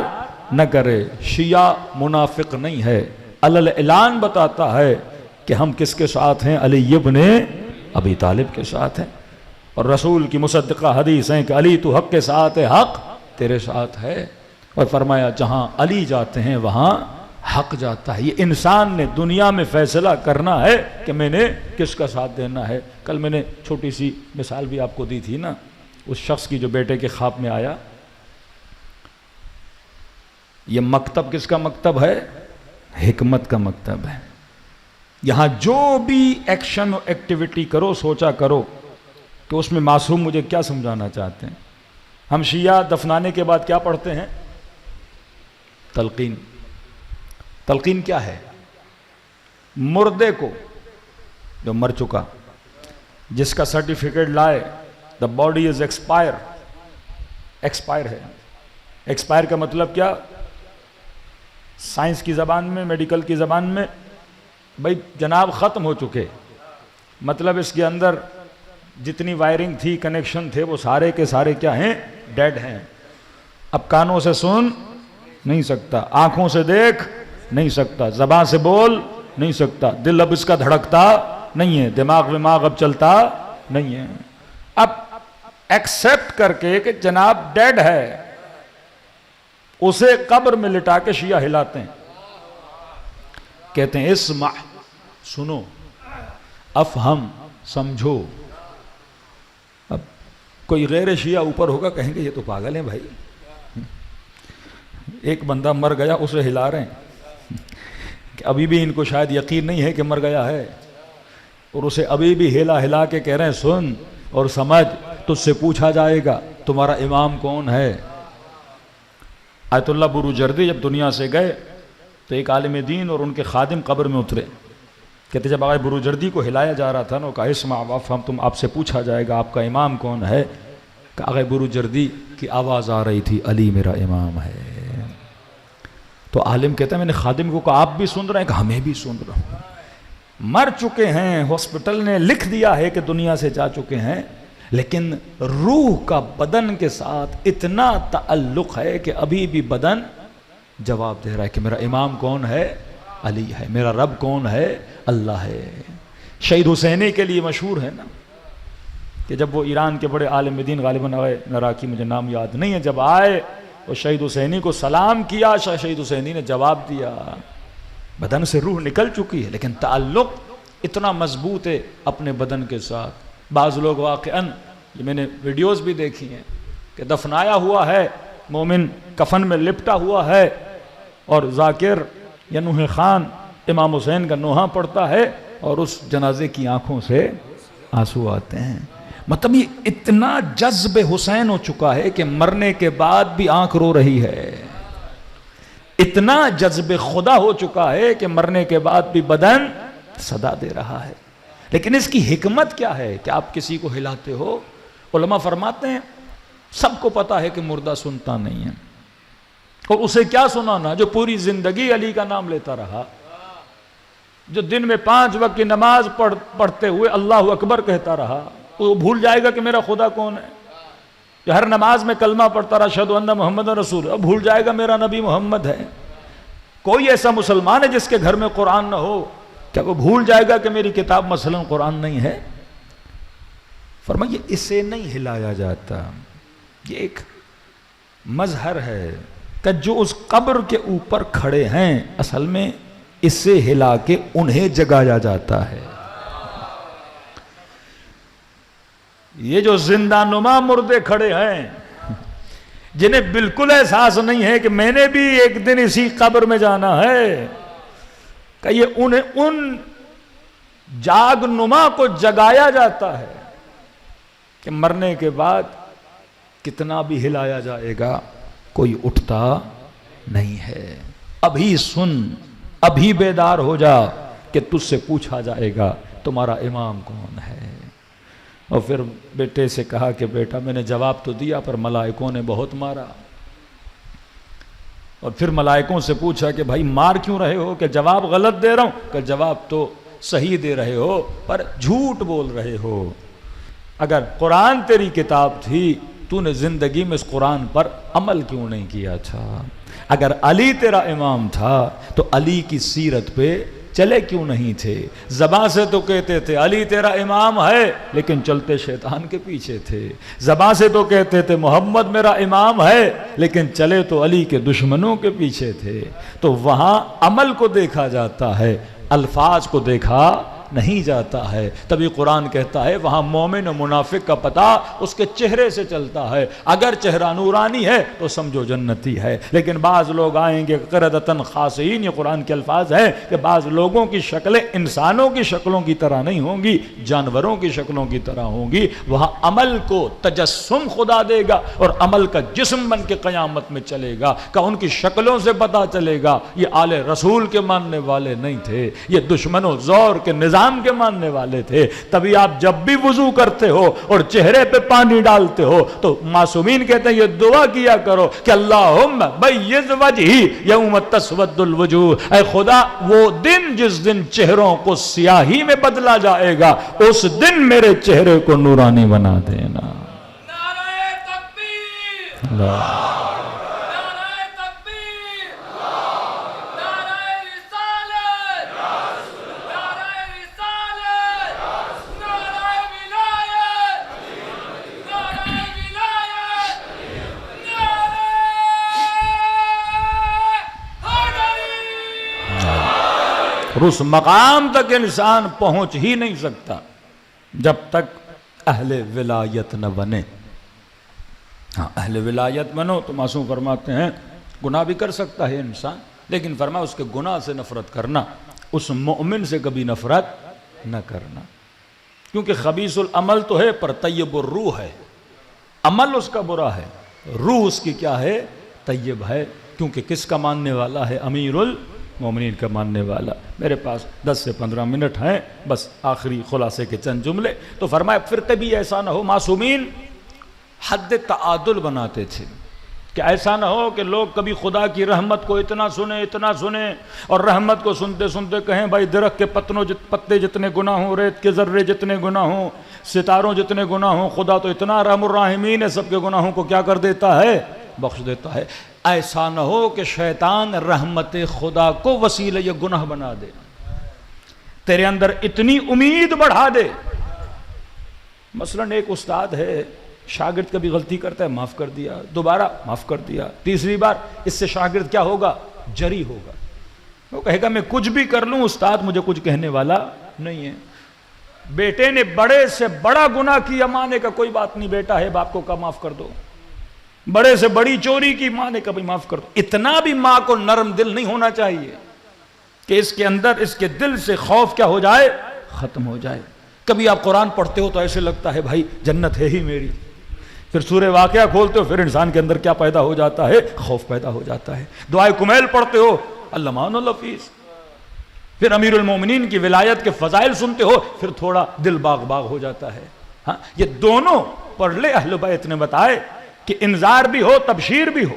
Speaker 1: نہ کرے۔ شیعہ منافق نہیں ہے، علل اعلان بتاتا ہے کہ ہم کس کے ساتھ ہیں؟ علی ابن ابی طالب کے ساتھ ہیں، اور رسول کی مصدقہ حدیث ہیں کہ علی تو حق کے ساتھ ہے، حق تیرے ساتھ ہے، اور فرمایا جہاں علی جاتے ہیں وہاں حق جاتا ہے۔ یہ انسان نے دنیا میں فیصلہ کرنا ہے کہ میں نے کس کا ساتھ دینا ہے۔ کل میں نے چھوٹی سی مثال بھی آپ کو دی تھی نا، اس شخص کی جو بیٹے کے خواب میں آیا۔ یہ مکتب کس کا مکتب ہے؟ حکمت کا مکتب ہے۔ یہاں جو بھی ایکشن و ایکٹیویٹی کرو سوچا کرو کہ اس میں معصوم مجھے کیا سمجھانا چاہتے ہیں۔ ہم شیعہ دفنانے کے بعد کیا پڑھتے ہیں؟ تلقین۔ تلقین کیا ہے؟ مردے کو جو مر چکا، جس کا سرٹیفکیٹ لائے the body is expire ہے۔ ایکسپائر کا مطلب کیا؟
Speaker 2: سائنس کی زبان میں، میڈیکل کی زبان میں، بھائی جناب ختم ہو چکے، مطلب اس کے اندر جتنی وائرنگ تھی، کنیکشن تھے، وہ سارے کے سارے کیا ہیں؟ ڈیڈ ہیں۔ اب کانوں سے سن نہیں سکتا، آنکھوں سے دیکھ نہیں سکتا، زبان سے بول نہیں سکتا، دل اب اس کا دھڑکتا نہیں ہے، دماغ اب چلتا نہیں ہے۔ اب ایکسپٹ کر کے کہ جناب ڈیڈ ہے، اسے قبر میں لٹا کے شیعہ ہلاتے ہیں، کہتے ہیں اسمع، سنو، افہم، سمجھو۔ اب کوئی غیر شیعہ اوپر ہوگا، کہیں گے یہ تو پاگل ہیں بھائی، ایک بندہ مر گیا اسے ہلا رہے ہیں، کہ ابھی بھی ان کو شاید یقین نہیں ہے کہ مر گیا ہے، اور اسے ابھی بھی ہلا کے کہہ رہے ہیں سن اور سمجھ، تجھ سے پوچھا جائے گا تمہارا امام کون ہے۔ آیت اللہ بروجردی جب دنیا سے گئے تو ایک عالم دین اور ان کے خادم قبر میں اترے، کہتے جب آقا بروجردی کو ہلایا جا رہا تھا نا، کہا اسمع وافہم، تم آپ سے پوچھا جائے گا آپ کا امام کون ہے۔ کہ آقا بروجردی کی آواز آ رہی تھی علی میرا امام ہے۔ تو عالم کہتا ہے میں نے خادم کو کہا آپ بھی سن رہے ہیں؟ کہ ہمیں بھی سن رہا ہوں۔ مر چکے ہیں، ہاسپٹل نے لکھ دیا ہے کہ دنیا سے جا چکے ہیں، لیکن روح کا بدن کے ساتھ اتنا تعلق ہے کہ ابھی بھی بدن جواب دے رہا ہے کہ میرا امام کون ہے؟ علی ہے۔ میرا رب کون ہے؟ اللہ ہے۔ شہید حسینی کے لیے مشہور ہے نا، کہ جب وہ ایران کے بڑے عالم دین غالباً آئے عراقی، مجھے نام یاد نہیں ہے، جب آئے وہ شہید حسینی کو سلام کیا، شہید حسینی نے جواب دیا، بدن سے روح نکل چکی ہے لیکن تعلق اتنا مضبوط ہے اپنے بدن کے ساتھ۔ بعض لوگ واقعاً، یہ میں نے ویڈیوز بھی دیکھی ہیں، کہ دفنایا ہوا ہے، مومن کفن میں لپٹا ہوا ہے، اور ذاکر یا نوح خان امام حسین کا نوحہ پڑھتا ہے، اور اس جنازے کی آنکھوں سے آنسو آتے ہیں۔ مطلب یہ اتنا جذب حسین ہو چکا ہے کہ مرنے کے بعد بھی آنکھ رو رہی ہے، اتنا جذب خدا ہو چکا ہے کہ مرنے کے بعد بھی بدن صدا دے رہا ہے۔ لیکن اس کی حکمت کیا ہے کہ آپ کسی کو ہلاتے ہو؟ علماء فرماتے ہیں سب کو پتا ہے کہ مردہ سنتا نہیں ہے، اور اسے کیا سنانا جو پوری زندگی علی کا نام لیتا رہا، جو دن میں 5 وقت کی نماز پڑھتے ہوئے اللہ اکبر کہتا رہا، وہ بھول جائے گا کہ میرا خدا کون ہے؟ جو ہر نماز میں کلمہ پڑھتا رہا اشہدو ان محمد رسول، اب بھول جائے گا میرا نبی محمد ہے؟ کوئی ایسا مسلمان ہے جس کے گھر میں قرآن نہ ہو، کیا وہ بھول جائے گا کہ میری کتاب مثلا قرآن نہیں ہے؟ فرمایا اسے نہیں ہلایا جاتا، یہ ایک مظہر ہے کہ جو اس قبر کے اوپر کھڑے ہیں اصل میں اسے ہلا کے انہیں جگایا جاتا ہے۔ یہ جو زندہ نما مردے کھڑے ہیں جنہیں بالکل احساس نہیں ہے کہ میں نے بھی ایک دن اسی قبر میں جانا ہے، کہ یہ انہیں ان جاگ نما کو جگایا جاتا ہے کہ مرنے کے بعد کتنا بھی ہلایا جائے گا کوئی اٹھتا نہیں ہے۔ ابھی سن، ابھی بیدار ہو جا کہ تجھ سے پوچھا جائے گا تمہارا امام کون ہے۔ اور پھر بیٹے سے کہا کہ بیٹا میں نے جواب تو دیا پر ملائکوں نے بہت مارا، اور پھر ملائکوں سے پوچھا کہ بھائی مار کیوں رہے ہو؟ کہ جواب غلط دے رہا ہوں، کہ جواب تو صحیح دے رہے ہو پر جھوٹ بول رہے ہو۔ اگر قرآن تیری کتاب تھی تو نے زندگی میں اس قرآن پر عمل کیوں نہیں کیا تھا؟ اگر علی تیرا امام تھا تو علی کی سیرت پہ چلے کیوں نہیں تھے؟ زبان سے تو کہتے تھے علی تیرا امام ہے لیکن چلتے شیطان کے پیچھے تھے، زبان سے تو کہتے تھے محمد میرا امام ہے لیکن چلے تو علی کے دشمنوں کے پیچھے تھے۔ تو وہاں عمل کو دیکھا جاتا ہے، الفاظ کو دیکھا نہیں جاتا ہے۔ تبھی قرآن کہتا ہے وہاں مومن و منافق کا پتہ اس کے چہرے سے چلتا ہے، اگر چہرہ نورانی ہے تو سمجھو جنتی ہے، لیکن بعض لوگ آئیں گے قردتاً خاسئین، یہ قرآن کے الفاظ ہیں کہ بعض لوگوں کی شکلیں انسانوں کی شکلوں کی طرح نہیں ہوں گی، جانوروں کی شکلوں کی طرح ہوں گی۔ وہاں عمل کو تجسم خدا دے گا اور عمل کا جسم بن کے قیامت میں چلے گا، کہ ان کی شکلوں سے پتہ چلے گا یہ آل رسول کے ماننے والے نہیں تھے، یہ دشمن و زور کے نظام اسلام کے ماننے والے تھے، تبھی آپ جب بھی وضو کرتے ہو اور چہرے پہ پانی ڈالتے ہو تو معصومین کہتے ہیں یہ دعا کیا کرو کہ اللہم بیض وجہی یوم تسود الوجوہ، اے خدا وہ دن جس دن چہروں کو سیاہی میں بدلا جائے گا اس دن میرے چہرے کو نورانی بنا دینا۔
Speaker 3: نعرہ تکبیر،
Speaker 2: اللہ
Speaker 3: نعرہ تکبیر، نعرہ رسالت، نعرہ رسالت، نعرہ ولایت، نعرہ ولایت، نعرہ حیدری۔
Speaker 2: اور اس مقام تک انسان پہنچ ہی نہیں سکتا جب تک اہل ولایت نہ بنے۔ ہاں اہل ولایت بنو تو معصوم فرماتے ہیں گناہ بھی کر سکتا ہے انسان، لیکن فرمایا اس کے گناہ سے نفرت کرنا، اس مومن سے کبھی نفرت نہ کرنا، کیونکہ خبیث العمل تو ہے پر طیب الروح ہے، عمل اس کا برا ہے، روح اس کی کیا ہے؟ طیب ہے، کیونکہ کس کا ماننے والا ہے؟ امیر المومنین کا ماننے والا۔ میرے پاس 10 سے 15 منٹ ہیں، بس آخری خلاصے کے چند جملے۔ تو فرمایا پھر کبھی ایسا نہ ہو، معصومین حد تعادل بناتے تھے کہ ایسا نہ ہو کہ لوگ کبھی خدا کی رحمت کو اتنا سنیں اور رحمت کو سنتے سنتے کہیں بھائی درخت کے پتے جتنے گناہ ہوں، ریت کے ذرے جتنے گناہ ہوں، ستاروں جتنے گناہ ہوں، خدا تو اتنا رحم الراحمین ہے، سب کے گناہوں کو کیا کر دیتا ہے؟ بخش دیتا ہے۔ ایسا نہ ہو کہ شیطان رحمت خدا کو وسیلہ گناہ بنا دے، تیرے اندر اتنی امید بڑھا دے۔ مثلا ایک استاد ہے، شاگرد کبھی غلطی کرتا ہے، معاف کر دیا، دوبارہ معاف کر دیا، تیسری بار، اس سے شاگرد کیا ہوگا؟ جری ہوگا، وہ کہے گا میں کچھ بھی کر لوں استاد مجھے کچھ کہنے والا نہیں ہے۔ بیٹے نے بڑے سے بڑا گناہ کیا، ماں نے کہا کوئی بات نہیں بیٹا ہے، باپ کو کہا معاف کر دو۔ بڑے سے بڑی چوری کی، ماں نے کہا بھی معاف کر دو۔ اتنا بھی ماں کو نرم دل نہیں ہونا چاہیے کہ اس کے اندر، اس کے دل سے خوف کیا ہو جائے؟ ختم ہو جائے۔ کبھی آپ قرآن پڑھتے ہو تو ایسے لگتا ہے بھائی جنت ہے ہی میری، پھر سورہ واقعہ کھولتے ہو پھر انسان کے اندر کیا پیدا ہو جاتا ہے؟ خوف پیدا ہو جاتا ہے۔ دعائے کمیل پڑھتے ہو اللہ مان الحفیظ، پھر امیر المومنین کی ولایت کے فضائل سنتے ہو پھر تھوڑا دل باغ باغ ہو جاتا ہے۔ ہاں یہ دونوں پڑھ لے اہل بیت نے بتائے کہ انذار بھی ہو تبشیر بھی ہو۔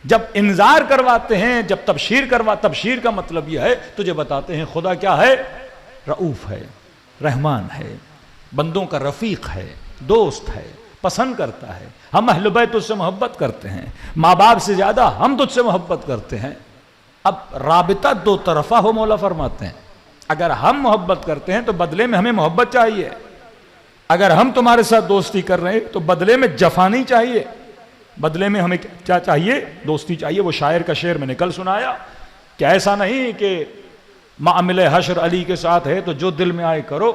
Speaker 2: جب انذار کرواتے ہیں، جب تبشیر کا مطلب یہ ہے تجھے بتاتے ہیں خدا کیا ہے؟ رؤوف ہے، رحمان ہے، بندوں کا رفیق ہے، دوست ہے، پسند کرتا ہے۔ ہم اہل بیت تجھ سے محبت کرتے ہیں، ماں باپ سے زیادہ ہم تجھ سے محبت کرتے ہیں۔ اب رابطہ دو طرفہ ہو، مولا فرماتے ہیں اگر ہم محبت کرتے ہیں تو بدلے میں ہمیں محبت چاہیے، اگر ہم تمہارے ساتھ دوستی کر رہے ہیں تو بدلے میں جفا نہیں چاہیے، بدلے میں ہمیں کیا چاہیے؟ دوستی چاہیے۔ وہ شاعر کا شعر میں نے کل سنایا کہ ایسا نہیں کہ معاملہ حشر علی کے ساتھ ہے تو جو دل میں آئے کرو،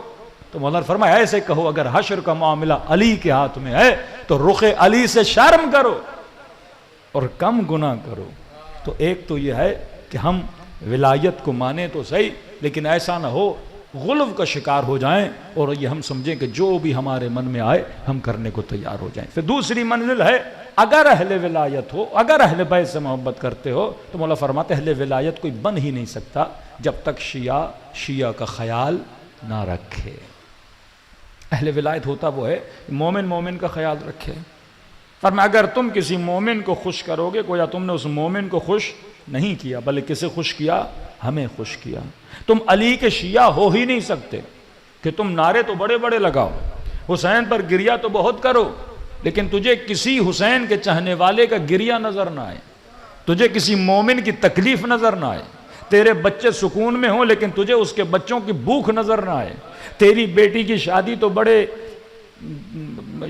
Speaker 2: تو مولانا فرمایا ایسے کہو اگر حشر کا معاملہ علی کے ہاتھ میں ہے تو رخ علی سے شرم کرو اور کم گناہ کرو۔ تو ایک تو یہ ہے کہ ہم ولایت کو مانیں تو صحیح، لیکن ایسا نہ ہو غلو کا شکار ہو جائیں اور یہ ہم سمجھیں کہ جو بھی ہمارے من میں آئے ہم کرنے کو تیار ہو جائیں۔ پھر دوسری منزل ہے اگر اہل ولایت ہو، اگر اہل بیت سے محبت کرتے ہو تو مولا فرماتے اہل ولایت کوئی بن ہی نہیں سکتا جب تک شیعہ کا خیال نہ رکھے۔ اہل ولایت ہوتا وہ ہے مومن کا خیال رکھے۔ فرمایا اگر تم کسی مومن کو خوش کرو گے گویا تم نے اس مومن کو خوش نہیں کیا بلکہ کسے خوش کیا؟ ہمیں خوش کیا۔ تم علی کے شیعہ ہو ہی نہیں سکتے کہ تم نعرے تو بڑے بڑے لگاؤ، حسین پر گریہ تو بہت کرو، لیکن تجھے کسی حسین کے چاہنے والے کا گریہ نظر نہ آئے، تجھے کسی مومن کی تکلیف نظر نہ آئے، تیرے بچے سکون میں ہوں لیکن تجھے اس کے بچوں کی بھوک نظر نہ آئے، تیری بیٹی کی شادی تو بڑے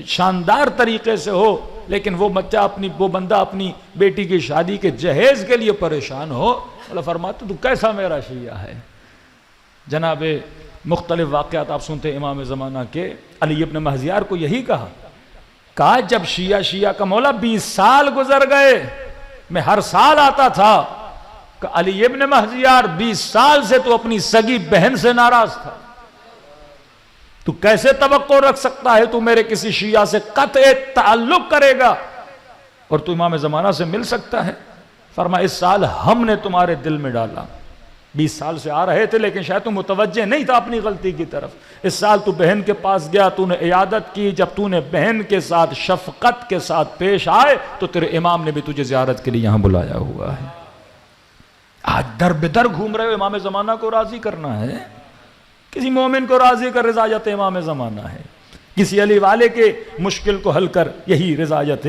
Speaker 2: شاندار طریقے سے ہو لیکن وہ بندہ اپنی بیٹی کی شادی کے جہیز کے لیے پریشان ہو، اللہ فرماتے تو کیسا میرا شیعہ ہے۔ جناب مختلف واقعات آپ سنتے امام زمانہ کے علی ابن مہزیار کو یہی کہا جب شیعہ کا مولا 20 سال گزر گئے، میں ہر سال آتا تھا کہ علی ابن مہزیار 20 سال سے تو اپنی سگی بہن سے ناراض تھا، تو کیسے توقع رکھ سکتا ہے تو میرے کسی شیعہ سے قطع تعلق کرے گا اور تو امام زمانہ سے مل سکتا ہے؟ فرمایا اس سال ہم نے تمہارے دل میں ڈالا 20 سال سے آ رہے تھے لیکن شاید تو متوجہ نہیں تھا اپنی غلطی کی طرف. اس سال تو بہن کے پاس گیا, تو نے عیادت کی, جب تو نے بہن کے ساتھ شفقت کے ساتھ پیش آئے تو تیرے امام نے بھی تجھے زیارت کے لیے یہاں بلایا ہوا ہے. آج در بدر گھوم رہے ہو, امام زمانہ کو راضی کرنا ہے. کسی مومن کو راضی کر رضایت امام زمانہ ہے. کسی علی والے کے مشکل کو حل کر, یہی رضایت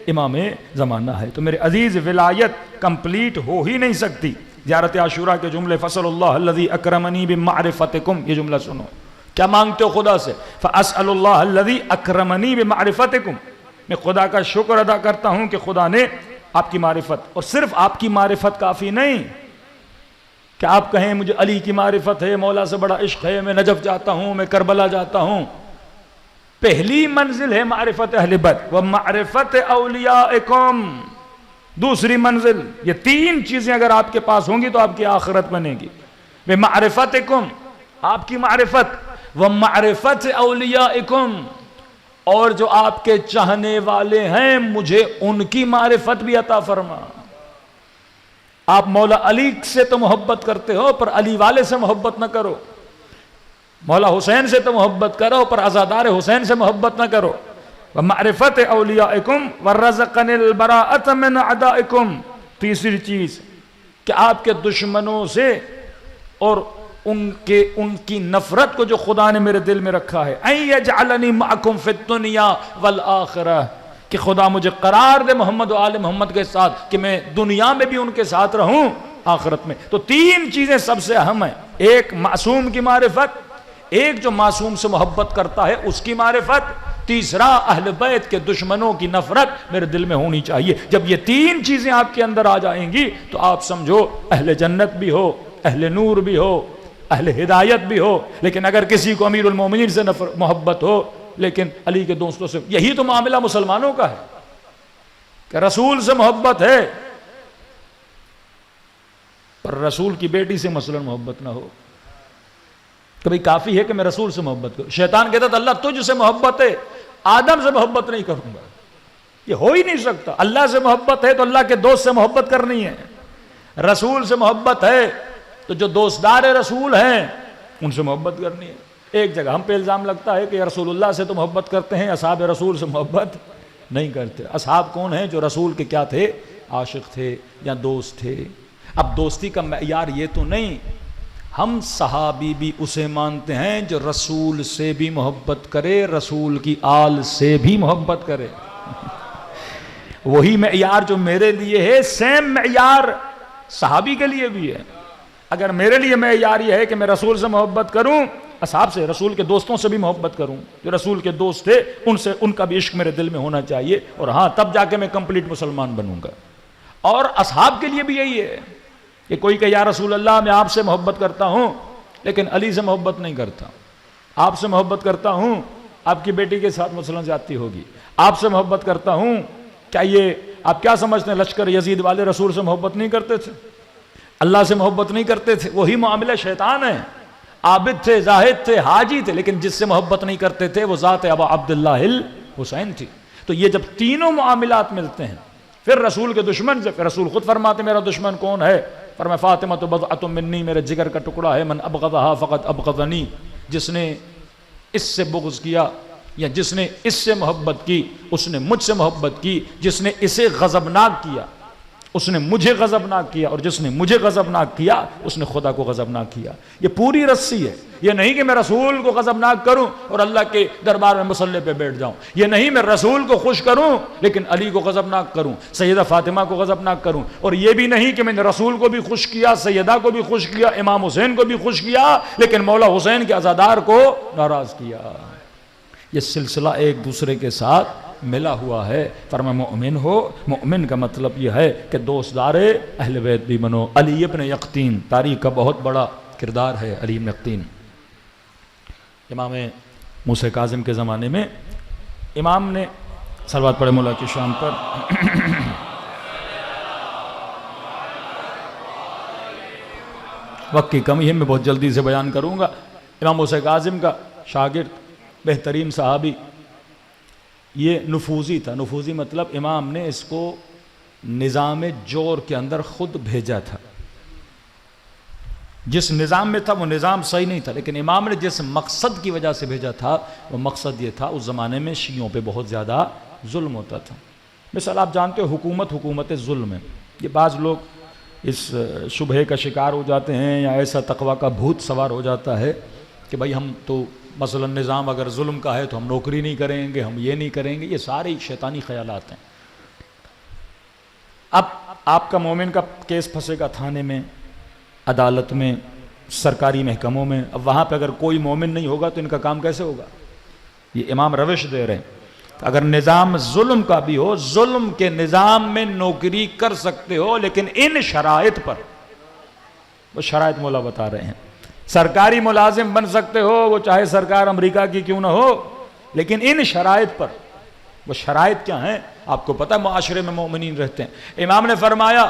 Speaker 2: امام زمانہ ہے. تو میرے عزیز, ولایت کمپلیٹ ہو ہی نہیں سکتی. زیارت عاشوراء کے جملے, فصل اللہ الذی اکرمنی بمعرفتکم, یہ جملہ سنو. کیا مانگتے ہو خدا سے؟ فاسأل اللہ الذی اکرمنی بمعرفتکم, میں خدا کا شکر ادا کرتا ہوں کہ خدا نے آپ کی معرفت, اور صرف آپ کی معرفت کافی نہیں کہ آپ کہیں مجھے علی کی معرفت ہے, مولا سے بڑا عشق ہے, میں نجف جاتا ہوں, میں کربلا جاتا ہوں. پہلی منزل ہے معرفت اہل بیت و معرفت اولیائکم. دوسری منزل, یہ 3 چیزیں اگر آپ کے پاس ہوں گی تو آپ کی آخرت بنے گی. بمعرفتکم, آپ کی معرفت, و معرفت اولیائکم, اور جو آپ کے چاہنے والے ہیں مجھے ان کی معرفت بھی عطا فرما. آپ مولا علی سے تو محبت کرتے ہو پر علی والے سے محبت نہ کرو. مولا حسین سے تو محبت کرو پر عزادار حسین سے محبت نہ کرو. ومعرفت اولیائکم ورزقن البراءۃ من اعدائکم. تیسری چیز کہ آپ کے دشمنوں سے اور ان کی نفرت کو جو خدا نے میرے دل میں رکھا ہے, ان یجعلنی معکم فی الدنیا والآخرہ, کہ خدا مجھے قرار دے محمد و آل محمد کے ساتھ کہ میں دنیا میں بھی ان کے ساتھ رہوں, آخرت میں. تو 3 چیزیں سب سے اہم ہیں. ایک معصوم کی معرفت, ایک جو معصوم سے محبت کرتا ہے اس کی معرفت, تیسرا اہل بیت کے دشمنوں کی نفرت میرے دل میں ہونی چاہیے. جب یہ 3 چیزیں آپ کے اندر آ جائیں گی تو آپ سمجھو اہل جنت بھی ہو, اہل نور بھی ہو, اہل ہدایت بھی ہو. لیکن اگر کسی کو امیر المومنین سے محبت ہو لیکن علی کے دوستوں سے, یہی تو معاملہ مسلمانوں کا ہے کہ رسول سے محبت ہے پر رسول کی بیٹی سے مثلا محبت نہ ہو. کبھی کافی ہے کہ میں رسول سے محبت کروں. شیطان کہتا تھا اللہ تجھ سے محبت ہے, آدم سے محبت نہیں کروں گا. یہ ہو ہی نہیں سکتا. اللہ سے محبت ہے تو اللہ کے دوست سے محبت کرنی ہے. رسول سے محبت ہے تو جو دوستدار رسول ہیں ان سے محبت کرنی ہے. ایک جگہ ہم پہ الزام لگتا ہے کہ رسول اللہ سے تو محبت کرتے ہیں, اصحاب رسول سے محبت نہیں کرتے. اصحاب کون ہیں؟ جو رسول کے کیا تھے؟ عاشق تھے یا دوست تھے. اب دوستی کا معیار یہ تو نہیں, ہم صحابی بھی اسے مانتے ہیں جو رسول سے بھی محبت کرے, رسول کی آل سے بھی محبت کرے. وہی معیار جو میرے لیے ہے سیم معیار صحابی کے لیے بھی ہے. اگر میرے لیے معیار یہ ہے کہ میں رسول سے محبت کروں, اصحاب سے, رسول کے دوستوں سے بھی محبت کروں, جو رسول کے دوست تھے ان کا بھی عشق میرے دل میں ہونا چاہیے, اور ہاں تب جا کے میں کمپلیٹ مسلمان بنوں گا. اور اصحاب کے لیے بھی یہی ہے کہ کوئی کہ یا رسول اللہ میں آپ سے محبت کرتا ہوں لیکن علی سے محبت نہیں کرتا. آپ سے محبت کرتا ہوں, آپ کی بیٹی کے ساتھ مثلا زیادتی ہوگی. آپ سے محبت کرتا ہوں, کیا یہ آپ کیا سمجھتے ہیں لشکر یزید والے رسول سے محبت نہیں کرتے تھے, اللہ سے محبت نہیں کرتے تھے؟ وہی معاملہ شیطان ہے. عابد تھے, زاہد تھے, حاجی تھے, لیکن جس سے محبت نہیں کرتے تھے وہ ذات ابا عبداللہ الحسین تھی. تو یہ جب تینوں معاملات ملتے ہیں پھر رسول کے دشمن سے, پھر رسول خود فرماتے میرا دشمن کون ہے؟ فرمایا فاطمہ تو بضعۃ منی, میرے جگر کا ٹکڑا ہے. من ابغضھا فقد ابغضنی, جس نے اس سے بغض کیا یا جس نے اس سے محبت کی اس نے مجھ سے محبت کی. جس نے اسے غضبناک کیا اس نے مجھے غضبناک کیا, اور جس نے مجھے غضبناک کیا اس نے خدا کو غضبناک کیا. یہ پوری رسی ہے. یہ نہیں کہ میں رسول کو غضبناک کروں اور اللہ کے دربار میں مصلی پہ بیٹھ جاؤں. یہ نہیں میں رسول کو خوش کروں لیکن علی کو غضبناک کروں, سیدہ فاطمہ کو غضبناک کروں. اور یہ بھی نہیں کہ میں نے رسول کو بھی خوش کیا, سیدہ کو بھی خوش کیا, امام حسین کو بھی خوش کیا لیکن مولا حسین کے عزادار کو ناراض کیا. یہ سلسلہ ایک دوسرے کے ساتھ ملا ہوا ہے. فرمایا مومن ہو, مومن کا مطلب یہ ہے کہ دوستدار اہل بیت بھی بنو. علی ابن یقطین, تاریخ کا بہت بڑا کردار ہے علی ابن یقطین. امام موسیٰ کاظم کے زمانے میں امام نے صلوات پڑھے مولا کی شان پر. وقت کی کمی ہے, میں بہت جلدی سے بیان کروں گا. امام موسیٰ کاظم کا شاگرد, بہترین صحابی, یہ نفوذی تھا. نفوذی مطلب امام نے اس کو نظام جور کے اندر خود بھیجا تھا. جس نظام میں تھا وہ نظام صحیح نہیں تھا، لیکن امام نے جس مقصد کی وجہ سے بھیجا تھا وہ مقصد یہ تھا، اس زمانے میں شیعوں پہ بہت زیادہ ظلم ہوتا تھا۔ مثال آپ جانتے ہو حکومت ظلم ہے، یہ بعض لوگ اس شبہے کا شکار ہو جاتے ہیں یا ایسا تقویٰ کا بھوت سوار ہو جاتا ہے کہ بھائی ہم تو مثلا نظام اگر ظلم کا ہے تو ہم نوکری نہیں کریں گے، ہم یہ نہیں کریں گے، یہ سارے شیطانی خیالات ہیں۔ اب آپ کا مومن کا کیس پھنسے گا تھانے میں، عدالت میں، سرکاری محکموں میں، اب وہاں پہ اگر کوئی مومن نہیں ہوگا تو ان کا کام کیسے ہوگا؟ یہ امام روش دے رہے ہیں، اگر نظام ظلم کا بھی ہو، ظلم کے نظام میں نوکری کر سکتے ہو، لیکن ان شرائط پر، وہ شرائط مولا بتا رہے ہیں۔ سرکاری ملازم بن سکتے ہو، وہ چاہے سرکار امریکہ کی کیوں نہ ہو، لیکن ان شرائط پر۔ وہ شرائط کیا ہیں؟ آپ کو پتہ ہے معاشرے میں مومنین رہتے ہیں۔ امام نے فرمایا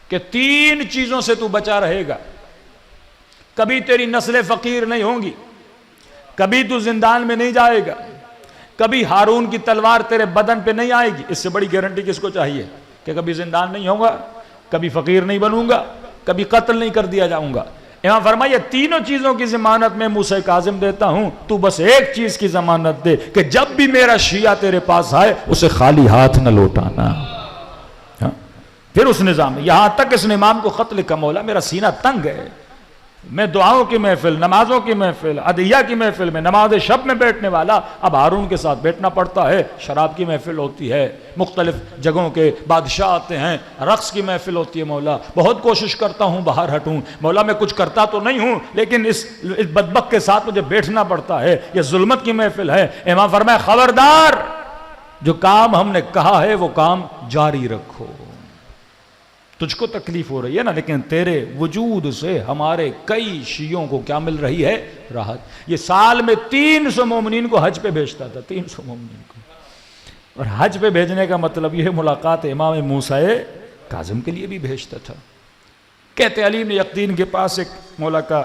Speaker 2: کہ 3 چیزوں سے تو بچا رہے گا، کبھی تیری نسل فقیر نہیں ہوں گی، کبھی تو زندان میں نہیں جائے گا، کبھی ہارون کی تلوار تیرے بدن پہ نہیں آئے گی۔ اس سے بڑی گارنٹی کس کو چاہیے کہ کبھی زندان نہیں ہوگا، کبھی فقیر نہیں بنوں گا، کبھی قتل نہیں کر دیا جاؤں گا۔ امام فرمایا یہ 3 چیزوں کی ضمانت میں موسیٰ کاظم دیتا ہوں، تو بس ایک چیز کی ضمانت دے کہ جب بھی میرا شیعہ تیرے پاس آئے اسے خالی ہاتھ نہ لوٹانا۔ پھر اس نظام میں یہاں تک اس نے امام کو خط لکھا، مولا میرا سینہ تنگ ہے، میں دعاؤں کی محفل، نمازوں کی محفل، عدیہ کی محفل میں، نماز شب میں بیٹھنے والا، اب ہارون کے ساتھ بیٹھنا پڑتا ہے، شراب کی محفل ہوتی ہے، مختلف جگہوں کے بادشاہ آتے ہیں، رقص کی محفل ہوتی ہے، مولا بہت کوشش کرتا ہوں باہر ہٹوں، مولا میں کچھ کرتا تو نہیں ہوں لیکن اس بدبخت کے ساتھ مجھے بیٹھنا پڑتا ہے، یہ ظلمت کی محفل ہے۔ امام فرمایا خبردار، جو کام ہم نے کہا ہے وہ کام جاری رکھو، تجھ کو تکلیف ہو رہی ہے نا، لیکن تیرے وجود سے ہمارے کئی شیعوں کو کیا مل رہی ہے؟ راحت۔ یہ سال میں 300 مومنین کو حج پہ بھیجتا تھا، 300 مومنین کو، اور حج پہ بھیجنے کا مطلب یہ ملاقات امام موسیٰ کاظم کے لیے بھی بھیجتا تھا۔ کہتے علی بن یقطین کے پاس ایک مولا کا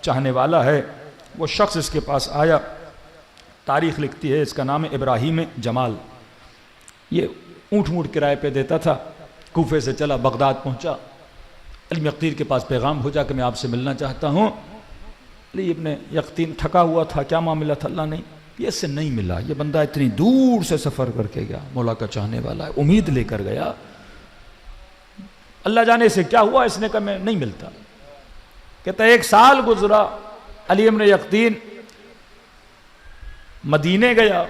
Speaker 2: چاہنے والا ہے، وہ شخص اس کے پاس آیا، تاریخ لکھتی ہے اس کا نام ہے ابراہیم جمال، یہ اونٹ موٹ کرائے پہ دیتا تھا، کوفے سے چلا بغداد پہنچا، علی یقطین کے پاس پیغام بھیجا کہ میں آپ سے ملنا چاہتا ہوں۔ علی ابن یقطین تھکا ہوا تھا، کیا معاملہ تھا؟ اللہ نہیں، یہ اس سے نہیں ملا، یہ بندہ اتنی دور سے سفر کر کے گیا، مولا کا چاہنے والا ہے، امید لے کر گیا، اللہ جانے سے کیا ہوا، اس نے کہا میں نہیں ملتا۔ کہتا 1 سال گزرا، علی ابن یقطین مدینے گیا،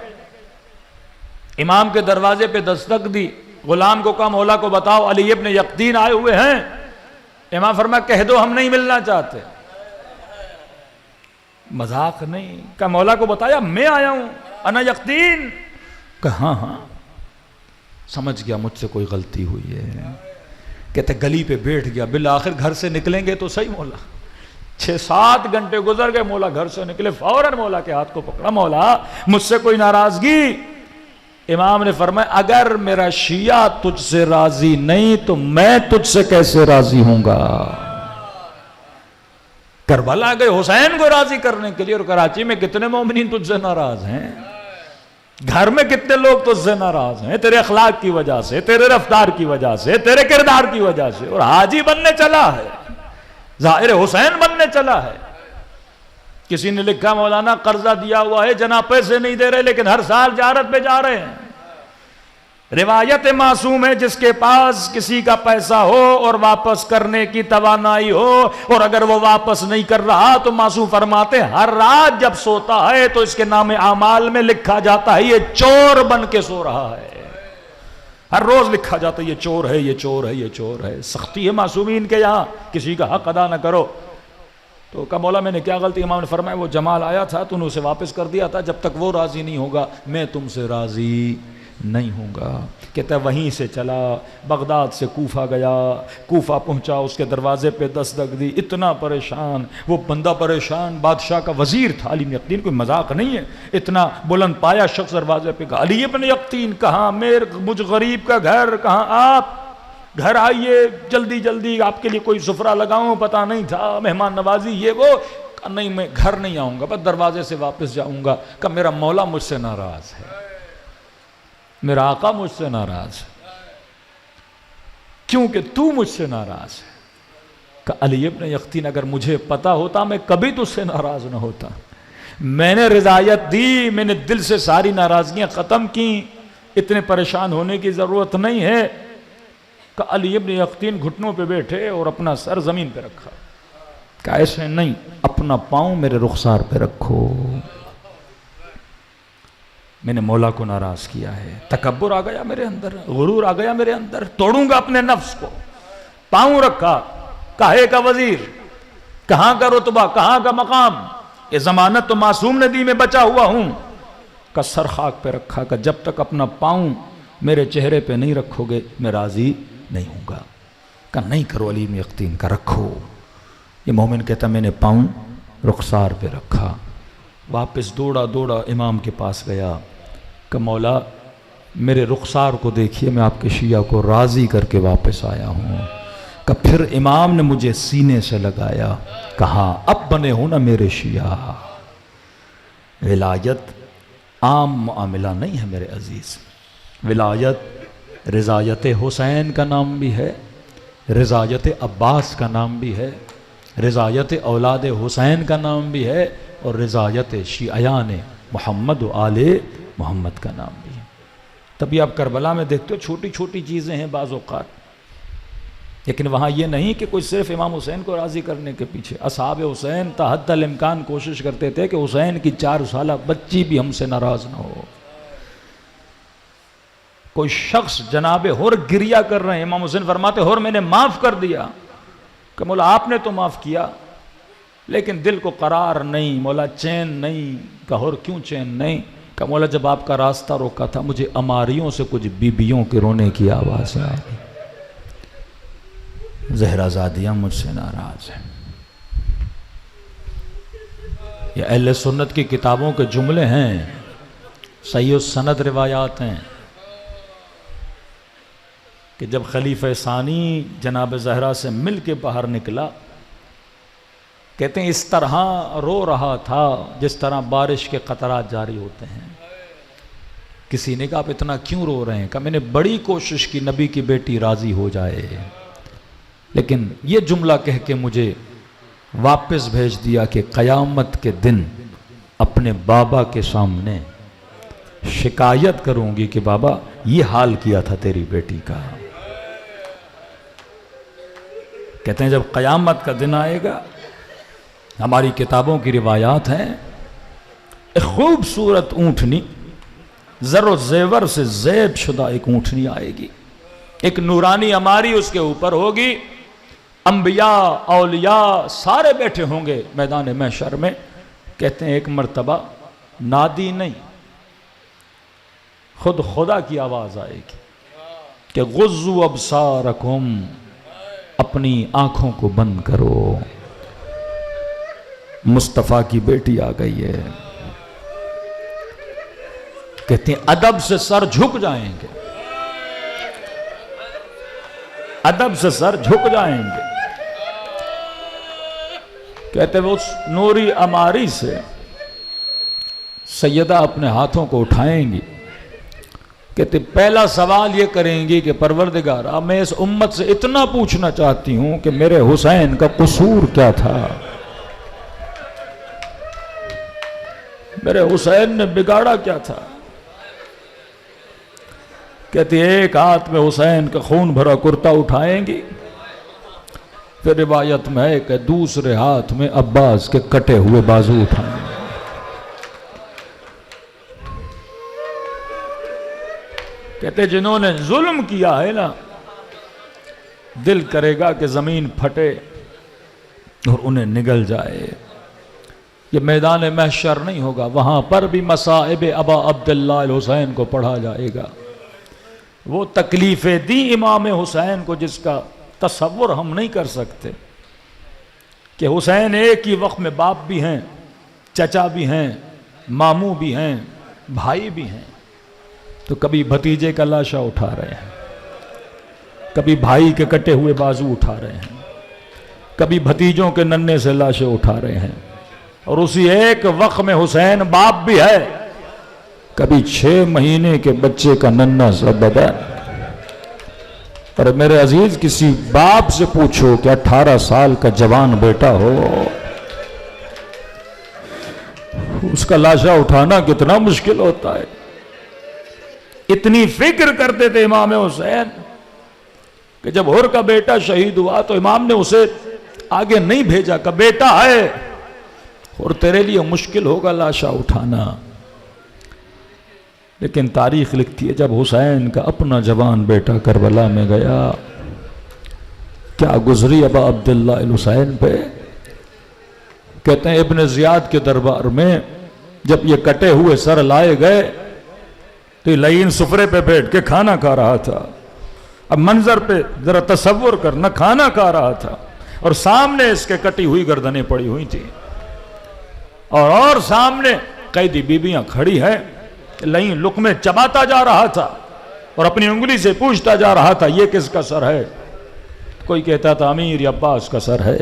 Speaker 2: امام کے دروازے پہ دستک دی، غلام کو کہا مولا کو بتاؤ علی ابن یقطین آئے ہوئے ہیں۔ امام فرمایا کہہ دو ہم نہیں ملنا چاہتے۔ مذاق نہیں، کہا مولا کو بتایا میں آیا ہوں، انا یقطین؟ کہا ہاں سمجھ گیا مجھ سے کوئی غلطی ہوئی ہے۔ کہتے گلی پہ بیٹھ گیا، بالآخر گھر سے نکلیں گے تو صحیح مولا، 6-7 گھنٹے گزر گئے، مولا گھر سے نکلے، فوراً مولا کے ہاتھ کو پکڑا، مولا مجھ سے کوئی ناراضگی؟ امام نے فرمایا اگر میرا شیعہ تجھ سے راضی نہیں تو میں تجھ سے کیسے راضی ہوں گا؟ کربلا گئے حسین کو راضی کرنے کے لیے، اور کراچی میں کتنے مومنین تجھ سے ناراض ہیں، گھر میں کتنے لوگ تجھ سے ناراض ہیں، تیرے اخلاق کی وجہ سے، تیرے رفتار کی وجہ سے، تیرے کردار کی وجہ سے، اور حاجی بننے چلا ہے، ظاہر حسین بننے چلا ہے۔ کسی نے لکھا مولانا قرضہ دیا ہوا ہے، جناب پیسے نہیں دے رہے لیکن ہر سال زیارت پہ جا رہے ہیں۔ روایت معصوم ہے جس کے پاس کسی کا پیسہ ہو اور واپس کرنے کی توانائی ہو، اور اگر وہ واپس نہیں کر رہا تو معصوم فرماتے ہیں ہر رات جب سوتا ہے تو اس کے نام اعمال میں لکھا جاتا ہے یہ چور بن کے سو رہا ہے، ہر روز لکھا جاتا ہے یہ چور ہے، یہ چور ہے، یہ چور ہے۔ سختی ہے معصومین کے یہاں، کسی کا حق ادا نہ کرو۔ تو کہا مولا میں نے کیا غلطی؟ امام نے فرمایا وہ جمال آیا تھا تو نے اسے واپس کر دیا تھا، جب تک وہ راضی نہیں ہوگا میں تم سے راضی نہیں ہوں گا۔ کہتا ہے وہیں سے چلا، بغداد سے کوفہ گیا، کوفہ پہنچا، اس کے دروازے پہ دستک دی، اتنا پریشان، وہ بندہ پریشان، بادشاہ کا وزیر تھا علی بن یقطین، کوئی مذاق نہیں ہے، اتنا بلند پایا شخص دروازے پہ، کہا علی بن یقطین کہاں؟ مجھ غریب کا گھر کہاں؟ آپ گھر آئیے جلدی جلدی، آپ کے لیے کوئی سفرہ لگاؤں، پتہ نہیں تھا، مہمان نوازی یہ وہ۔ نہیں میں گھر نہیں آؤں گا، بس دروازے سے واپس جاؤں گا۔ کہ میرا مولا مجھ سے ناراض ہے، میرا آقا مجھ سے ناراض ہے، کیونکہ تو مجھ سے ناراض ہے۔ کہ علی ابن یقطین اگر مجھے پتا ہوتا میں کبھی تجھ سے ناراض نہ ہوتا، میں نے رضایت دی، میں نے دل سے ساری ناراضگیاں ختم کی، اتنے پریشان ہونے کی ضرورت نہیں ہے۔ کہ علی ابن یقطین گھٹنوں پہ بیٹھے اور اپنا سر زمین پہ رکھا، کہ ایسے نہیں، اپنا پاؤں میرے رخسار پہ رکھو، میں نے مولا کو ناراض کیا ہے، تکبر آ گیا میرے اندر، غرور آ گیا میرے اندر، توڑوں گا اپنے نفس کو۔ پاؤں رکھا، کہے کا وزیر، کہاں کا رتبہ، کہاں کا مقام، یہ ضمانت تو معصوم ندی میں بچا ہوا ہوں۔ کا سر خاک پہ رکھا، کہ جب تک اپنا پاؤں میرے چہرے پہ نہیں رکھو گے میں راضی نہیں ہوں گا۔ کہ نہیں کرو علی ابن یقطین کا، رکھو۔ یہ مومن کہتا میں نے پاؤں رخسار پہ رکھا، واپس دوڑا دوڑا امام کے پاس گیا کہ مولا میرے رخسار کو دیکھیے، میں آپ کے شیعہ کو راضی کر کے واپس آیا ہوں۔ کہ پھر امام نے مجھے سینے سے لگایا، کہا اب بنے ہو نا میرے شیعہ۔ ولایت عام معاملہ نہیں ہے میرے عزیز، ولایت رضایت حسین کا نام بھی ہے، رضایت عباس کا نام بھی ہے، رضایت اولاد حسین کا نام بھی ہے، اور رضایت شیعیان محمد و آل محمد کا نام بھی ہے۔ تبھی آپ کربلا میں دیکھتے ہو چھوٹی چھوٹی چیزیں ہیں بعض اوقات، لیکن وہاں یہ نہیں کہ کوئی صرف امام حسین کو راضی کرنے کے پیچھے۔ اصحاب حسین تا حد الامکان کوشش کرتے تھے کہ حسین کی 4 سالہ بچی بھی ہم سے ناراض نہ ہو۔ کوئی شخص جناب ہر گریہ کر رہے ہیں، امام حسین فرماتے ہر میں نے معاف کر دیا، کہ مولا آپ نے تو معاف کیا لیکن دل کو قرار نہیں، مولا چین نہیں۔ کہ ہر کیوں چین نہیں؟ کہ مولا جب آپ کا راستہ روکا تھا مجھے اماریوں سے کچھ بیبیوں کے رونے کی آواز آئی، زہرا زادیاں مجھ سے ناراض ہیں۔ یہ اہل سنت کی کتابوں کے جملے ہیں، صحیح السند روایات ہیں کہ جب خلیفہ ثانی جناب زہرا سے مل کے باہر نکلا، کہتے ہیں اس طرح رو رہا تھا جس طرح بارش کے قطرات جاری ہوتے ہیں۔ کسی نے کہا آپ اتنا کیوں رو رہے ہیں؟ کہ میں نے بڑی کوشش کی نبی کی بیٹی راضی ہو جائے، لیکن یہ جملہ کہہ کے مجھے واپس بھیج دیا کہ قیامت کے دن اپنے بابا کے سامنے شکایت کروں گی کہ بابا یہ حال کیا تھا تیری بیٹی کا۔ کہتے ہیں جب قیامت کا دن آئے گا، ہماری کتابوں کی روایات ہیں، ایک خوبصورت اونٹنی زر و زیور سے زیب شدہ ایک اونٹنی آئے گی، ایک نورانی عماری اس کے اوپر ہوگی، انبیاء اولیاء سارے بیٹھے ہوں گے میدان محشر میں۔ کہتے ہیں ایک مرتبہ نادی نہیں، خود خدا کی آواز آئے گی کہ غضوا ابصارکم، اپنی آنکھوں کو بند کرو، مصطفیٰ کی بیٹی آ گئی ہے۔ کہتے ہیں ادب سے سر جھک جائیں گے، ادب سے سر جھک جائیں گے۔ کہتے ہیں وہ اس نوری عماری سے سیدہ اپنے ہاتھوں کو اٹھائیں گی، کہتے پہلا سوال یہ کریں گی کہ پروردگارا میں اس امت سے اتنا پوچھنا چاہتی ہوں کہ میرے حسین کا قصور کیا تھا، میرے حسین نے بگاڑا کیا تھا۔ کہتے ایک ہاتھ میں حسین کا خون بھرا کرتا اٹھائیں گی، پھر روایت میں ہے کہ دوسرے ہاتھ میں عباس کے کٹے ہوئے بازو اٹھائیں گے۔ کہتے جنہوں نے ظلم کیا ہے نا، دل کرے گا کہ زمین پھٹے اور انہیں نگل جائے۔ یہ میدان محشر نہیں ہوگا، وہاں پر بھی مصائب ابا عبداللہ الحسین کو پڑھا جائے گا۔ وہ تکلیفیں دی امام حسین کو جس کا تصور ہم نہیں کر سکتے، کہ حسین ایک ہی وقت میں باپ بھی ہیں، چچا بھی ہیں، ماموں بھی ہیں، بھائی بھی ہیں، تو کبھی بھتیجے کا لاشا اٹھا رہے ہیں، کبھی بھائی کے کٹے ہوئے بازو اٹھا رہے ہیں، کبھی بھتیجوں کے ننے سے لاشیں اٹھا رہے ہیں، اور اسی ایک وقت میں حسین باپ بھی ہے، کبھی 6 مہینے کے بچے کا ننا سا بدن،
Speaker 1: اور میرے عزیز کسی باپ سے پوچھو کہ 18 سال کا جوان بیٹا ہو، اس کا لاشا اٹھانا کتنا مشکل ہوتا ہے۔ اتنی فکر کرتے تھے امام حسین کہ جب ہور کا بیٹا شہید ہوا تو امام نے اسے آگے نہیں بھیجا کہ بیٹا ہے اور تیرے لیے مشکل ہوگا لاشا اٹھانا، لیکن تاریخ لکھتی ہے جب حسین کا اپنا جوان بیٹا کربلا میں گیا، کیا گزری ابا عبداللہ الحسین پہ۔ کہتے ہیں ابن زیاد کے دربار میں جب یہ کٹے ہوئے سر لائے گئے تو یہ لعین سفرے پہ بیٹھ کے کھانا کھا رہا تھا۔ اب منظر پہ ذرا تصور کرنا، کھانا کھا رہا تھا اور سامنے اس کے کٹی ہوئی گردنیں پڑی ہوئی تھی، اور سامنے قیدی بیبیاں کھڑی ہیں، لعین لقمے چباتا جا رہا تھا اور اپنی انگلی سے پوچھتا جا رہا تھا یہ کس کا سر ہے؟ کوئی کہتا تھا امیر یا عباس کا سر ہے،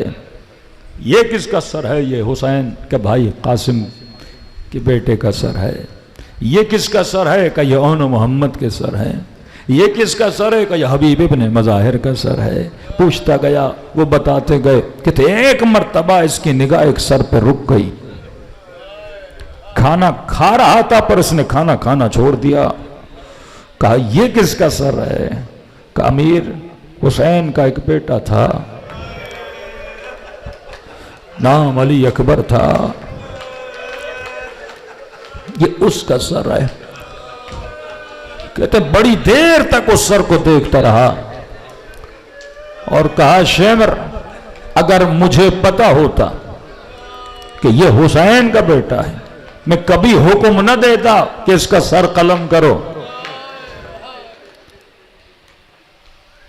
Speaker 1: یہ کس کا سر ہے؟ یہ حسین کے بھائی قاسم کے بیٹے کا سر ہے۔ یہ کس کا سر ہے؟ کہ یہ اون محمد کے سر ہے۔ یہ کس کا سر ہے؟ کہ یہ حبیب ابن مظاہر کا سر ہے۔ پوچھتا گیا، وہ بتاتے گئے کہ ایک مرتبہ اس کی نگاہ ایک سر پہ رک گئی، کھانا کھا رہا تھا پر اس نے کھانا کھانا چھوڑ دیا۔ کہا یہ کس کا سر ہے؟ کہ امیر حسین کا ایک بیٹا تھا، نام علی اکبر تھا، یہ اس کا سر ہے۔ کہتے بڑی دیر تک اس سر کو دیکھتا رہا اور کہا شیمر اگر مجھے پتا ہوتا کہ یہ حسین کا بیٹا ہے میں کبھی حکم نہ دیتا کہ اس کا سر قلم کرو۔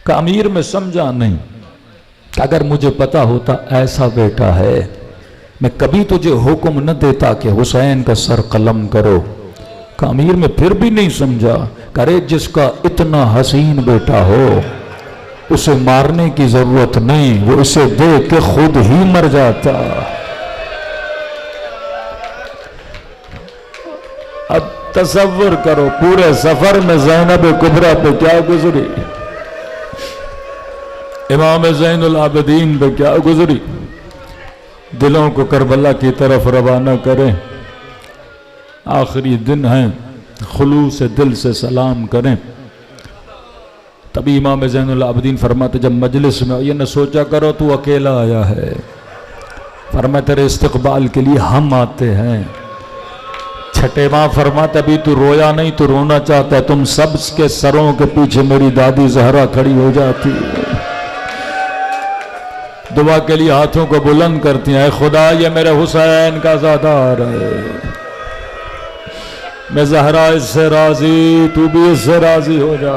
Speaker 1: کہ امیر میں سمجھا نہیں کہ اگر مجھے پتا ہوتا ایسا بیٹا ہے میں کبھی تجھے حکم نہ دیتا کہ حسین کا سر قلم کرو۔ کہ امیر میں پھر بھی نہیں سمجھا کہ ارے جس کا اتنا حسین بیٹا ہو اسے مارنے کی ضرورت نہیں، وہ اسے دیکھ کے خود ہی مر جاتا۔ اب تصور کرو پورے سفر میں زینب کبریٰ پہ کیا گزری، امام زین العابدین پہ کیا گزری۔ دلوں کو کربلا کی طرف روانہ کریں، آخری دن ہیں، خلوص دل سے سلام کریں۔ تبھی امام زین العابدین فرماتے جب مجلس میں یہ نہ سوچا کرو تو اکیلا آیا ہے، فرماتے تیرے استقبال کے لیے ہم آتے ہیں۔ چھٹے ماں فرماتے ابھی تو رویا نہیں تو رونا چاہتا ہے، تم سب کے سروں کے پیچھے میری دادی زہرا کھڑی ہو جاتی ہے، دعا کے لیے ہاتھوں کو بلند کرتی ہیں، اے خدا یہ میرے حسین کا زادار ہے، میں زہرا اس سے راضی، تو بھی اس سے راضی ہو جا۔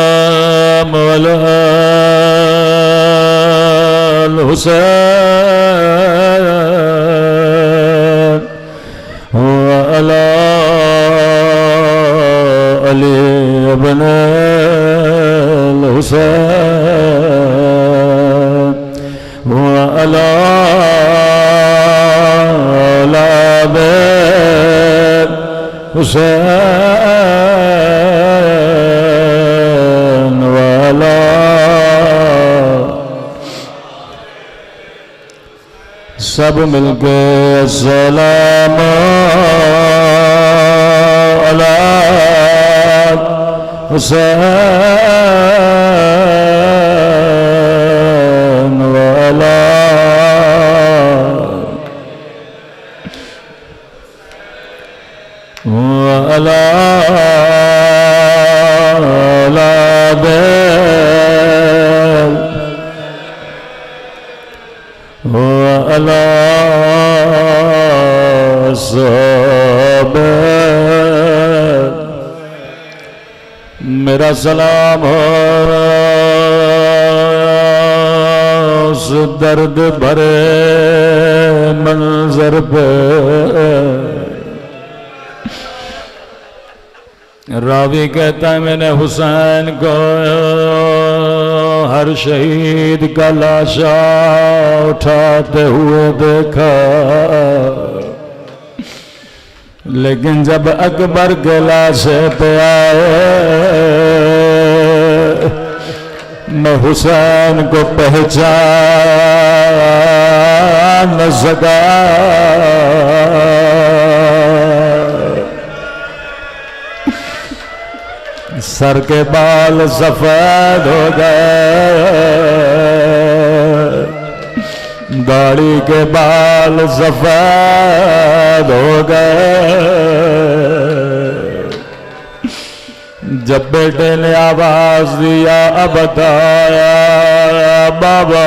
Speaker 1: السلام علی الحسین وعلی علی ابن الحسین وعلی حسین والا سب مل کے السلام علی حسین والا وعلى وعلى صحابہ میرا سلام ہو اس درد بھرے منظر پہ، راوی کہتا ہے میں نے حسین کو ہر شہید کا لاشا اٹھاتے ہوئے دیکھا، لیکن جب اکبر کے لاشے پہ آئے میں حسین کو پہچان نہ سکا، سر کے بال سفید ہو گئے، داڑھی کے بال سفید ہو گئے۔ جب بیٹے نے آواز دیا اب بتایا بابا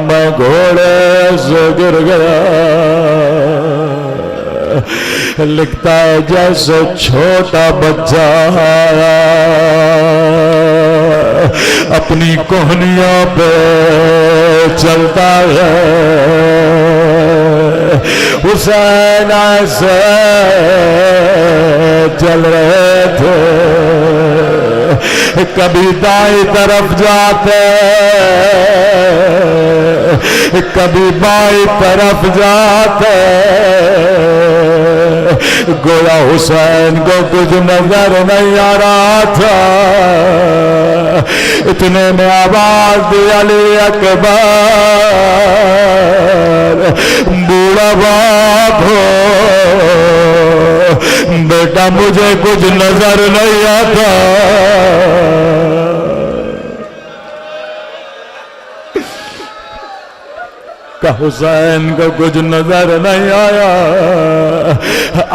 Speaker 1: میں گھوڑے سے گر گیا، لکھتا ہے جیسے چھوٹا بچہ اپنی کوہنیوں پہ چلتا ہے، حسین ایسے چل رہے تھے، کبھی دائیں طرف جاتے کبھی بائیں طرف جاتے، گویا حسین کو کچھ نظر نہیں آ رہا تھا۔ اتنے میں آواز دی علی اکبر، بوڑھا باپ ہو بیٹا مجھے کچھ نظر نہیں آتا۔ کہ حسین کو کچھ نظر نہیں آیا،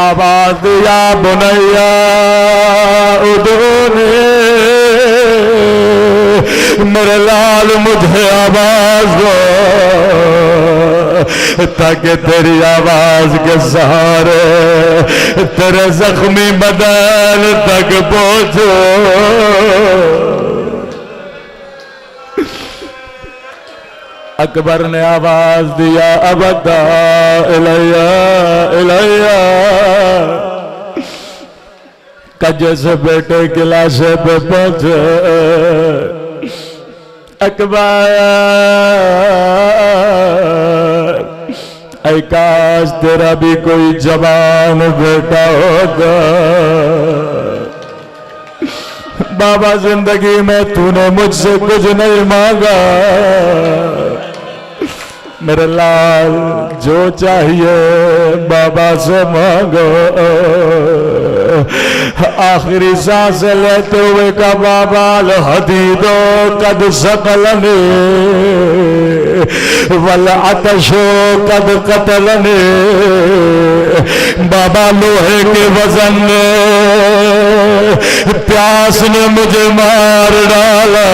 Speaker 1: آواز دیا بنیا ادھونی، میرے لال مجھے آواز دو تاکہ تیری آواز کے سہارے تیرے زخمی بدن تک پہنچو۔ اکبر نے آواز دیا ابدا الیہ الیہ، کجے سے بیٹے کی لاشے پہ پہنچے۔ اکبر اے کاش تیرا بھی کوئی جوان بیٹا ہوگا، بابا زندگی میں تو نے مجھ سے کچھ نہیں مانگا، میرے لال جو چاہیے بابا سے مانگو۔ آخری سانس لیتے ہوئے کا بابا الحدید قد ثقلنی والعطش قد قتلنی، بابا لوہے کے وزن نے پیاس نے مجھے مار ڈالا۔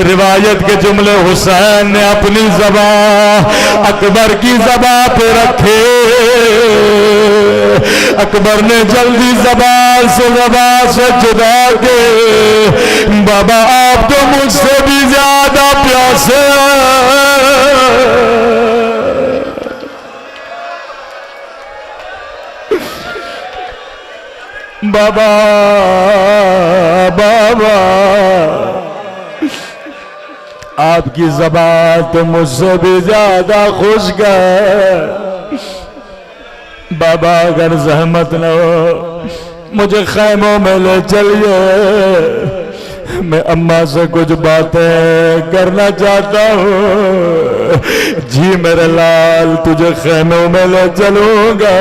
Speaker 1: روایت کے جملے حسین نے اپنی زبان اکبر کی زبان پہ رکھے، اکبر نے جلدی زبان سے جدا کے بابا آپ تو مجھ سے بھی زیادہ پیاسے بابا بابا آپ کی زبان تو مجھ سے بھی زیادہ خشک ہے، بابا اگر زحمت نہ ہو مجھے خیموں میں لے چلیے، میں اماں سے کچھ باتیں کرنا چاہتا ہوں۔ جی میرے لال تجھے خیموں میں لے چلوں گا۔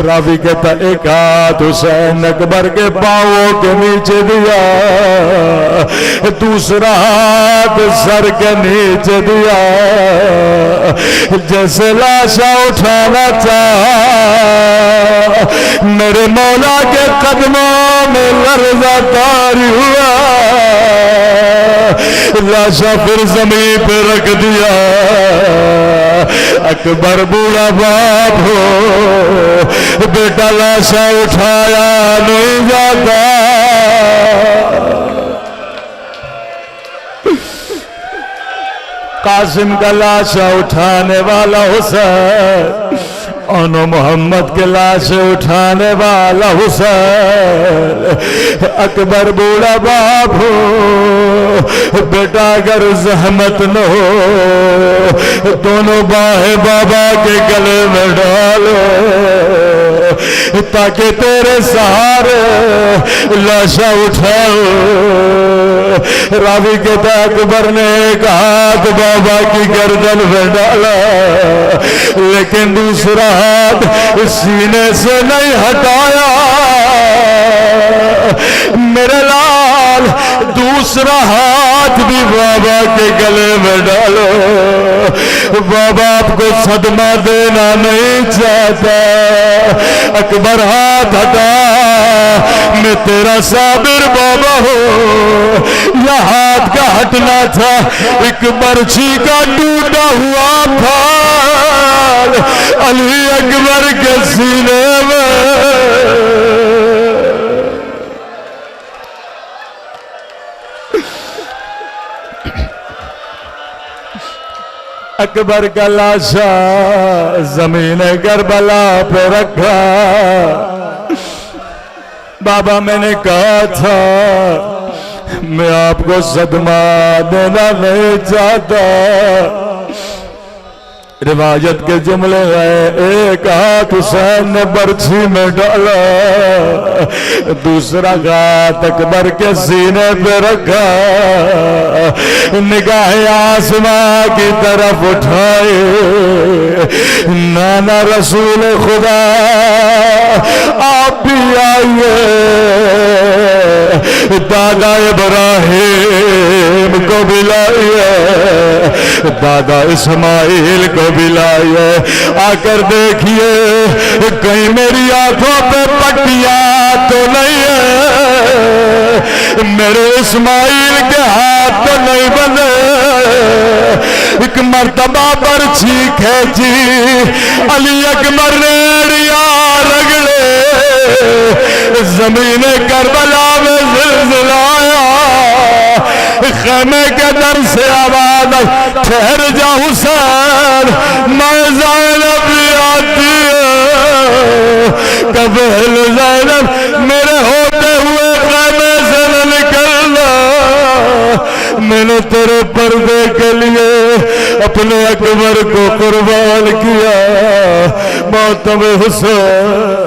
Speaker 1: راوی کہتا ایک ہاتھ حسین اکبر کے پاؤں کے نیچے دیا، دوسرا ہاتھ سر کے نیچے دیا، جیسے لاشا اٹھانا چاہا میرے مولا کے قدموں میں لرزہ طاری ہوا، لاشا پھر زمین پہ رکھ دیا۔ اکبر بوڑھا باپ ہو بیٹا لاشا اٹھایا نہیں جاتا، قاسم کا لاشا اٹھانے والا حسین، انو محمد کے لاشے اٹھانے والا حسین، اکبر بوڑھا باپ ہو بیٹا اگر زحمت نہ ہو
Speaker 4: دونوں باہیں بابا کے گلے میں ڈالو تاکہ تیرے سہارے لاشا اٹھاؤ۔ راوی کہتا اکبر نے ایک ہاتھ بابا کی گردن میں ڈالا لیکن دوسرا ہاتھ سینے سے نہیں ہٹایا۔ میرے لال دوسرا ہاتھ بھی بابا کے گلے میں ڈالو، بابا آپ کو صدمہ دینا نہیں چاہتا۔ اکبر ہاتھ ہٹا، میں تیرا صابر بابا ہوں۔ یہ ہاتھ کا ہٹنا تھا ایک برچھی کا ٹوٹا ہوا پھال علی اکبر کے سینے میں۔ اکبر کا لاشا زمین کربلا پہ رکھا۔ بابا میں نے کہا تھا میں آپ کو صدمہ دینا نہیں چاہتا۔ روایت کے جملے ہیں ایک ہاتھ حسین نے برچھی میں ڈالا، دوسرا ہاتھ اکبر کے سینے پہ رکھا، نگاہ آسماں کی طرف اٹھائے۔ نانا رسول خدا آپ بھی آئیے، دادا ابراہیم کو بھی لائیے، دادا اسماعیل کو بھی لائیے، آ کر دیکھیے کہیں میری آنکھوں پہ پٹیاں تو نہیں ہے، میرے اسماعیل کے ہاتھ تو نہیں بنے۔ ایک مرتبہ برچھی کھینچی، علی اکبر نے ایڑیاں رگڑے، زمین کربلا میں زلزلہ آیا۔ خیمے کے در سے آواز ٹھہر جا حسین، میں زینب آتی ہے۔ قبل زینب میرے ہوتے ہوئے خیمے سے نہ نکلنا، میں نے تیرے پردے کے لیے اپنے اکبر کو قربان کیا۔ ماتم حسین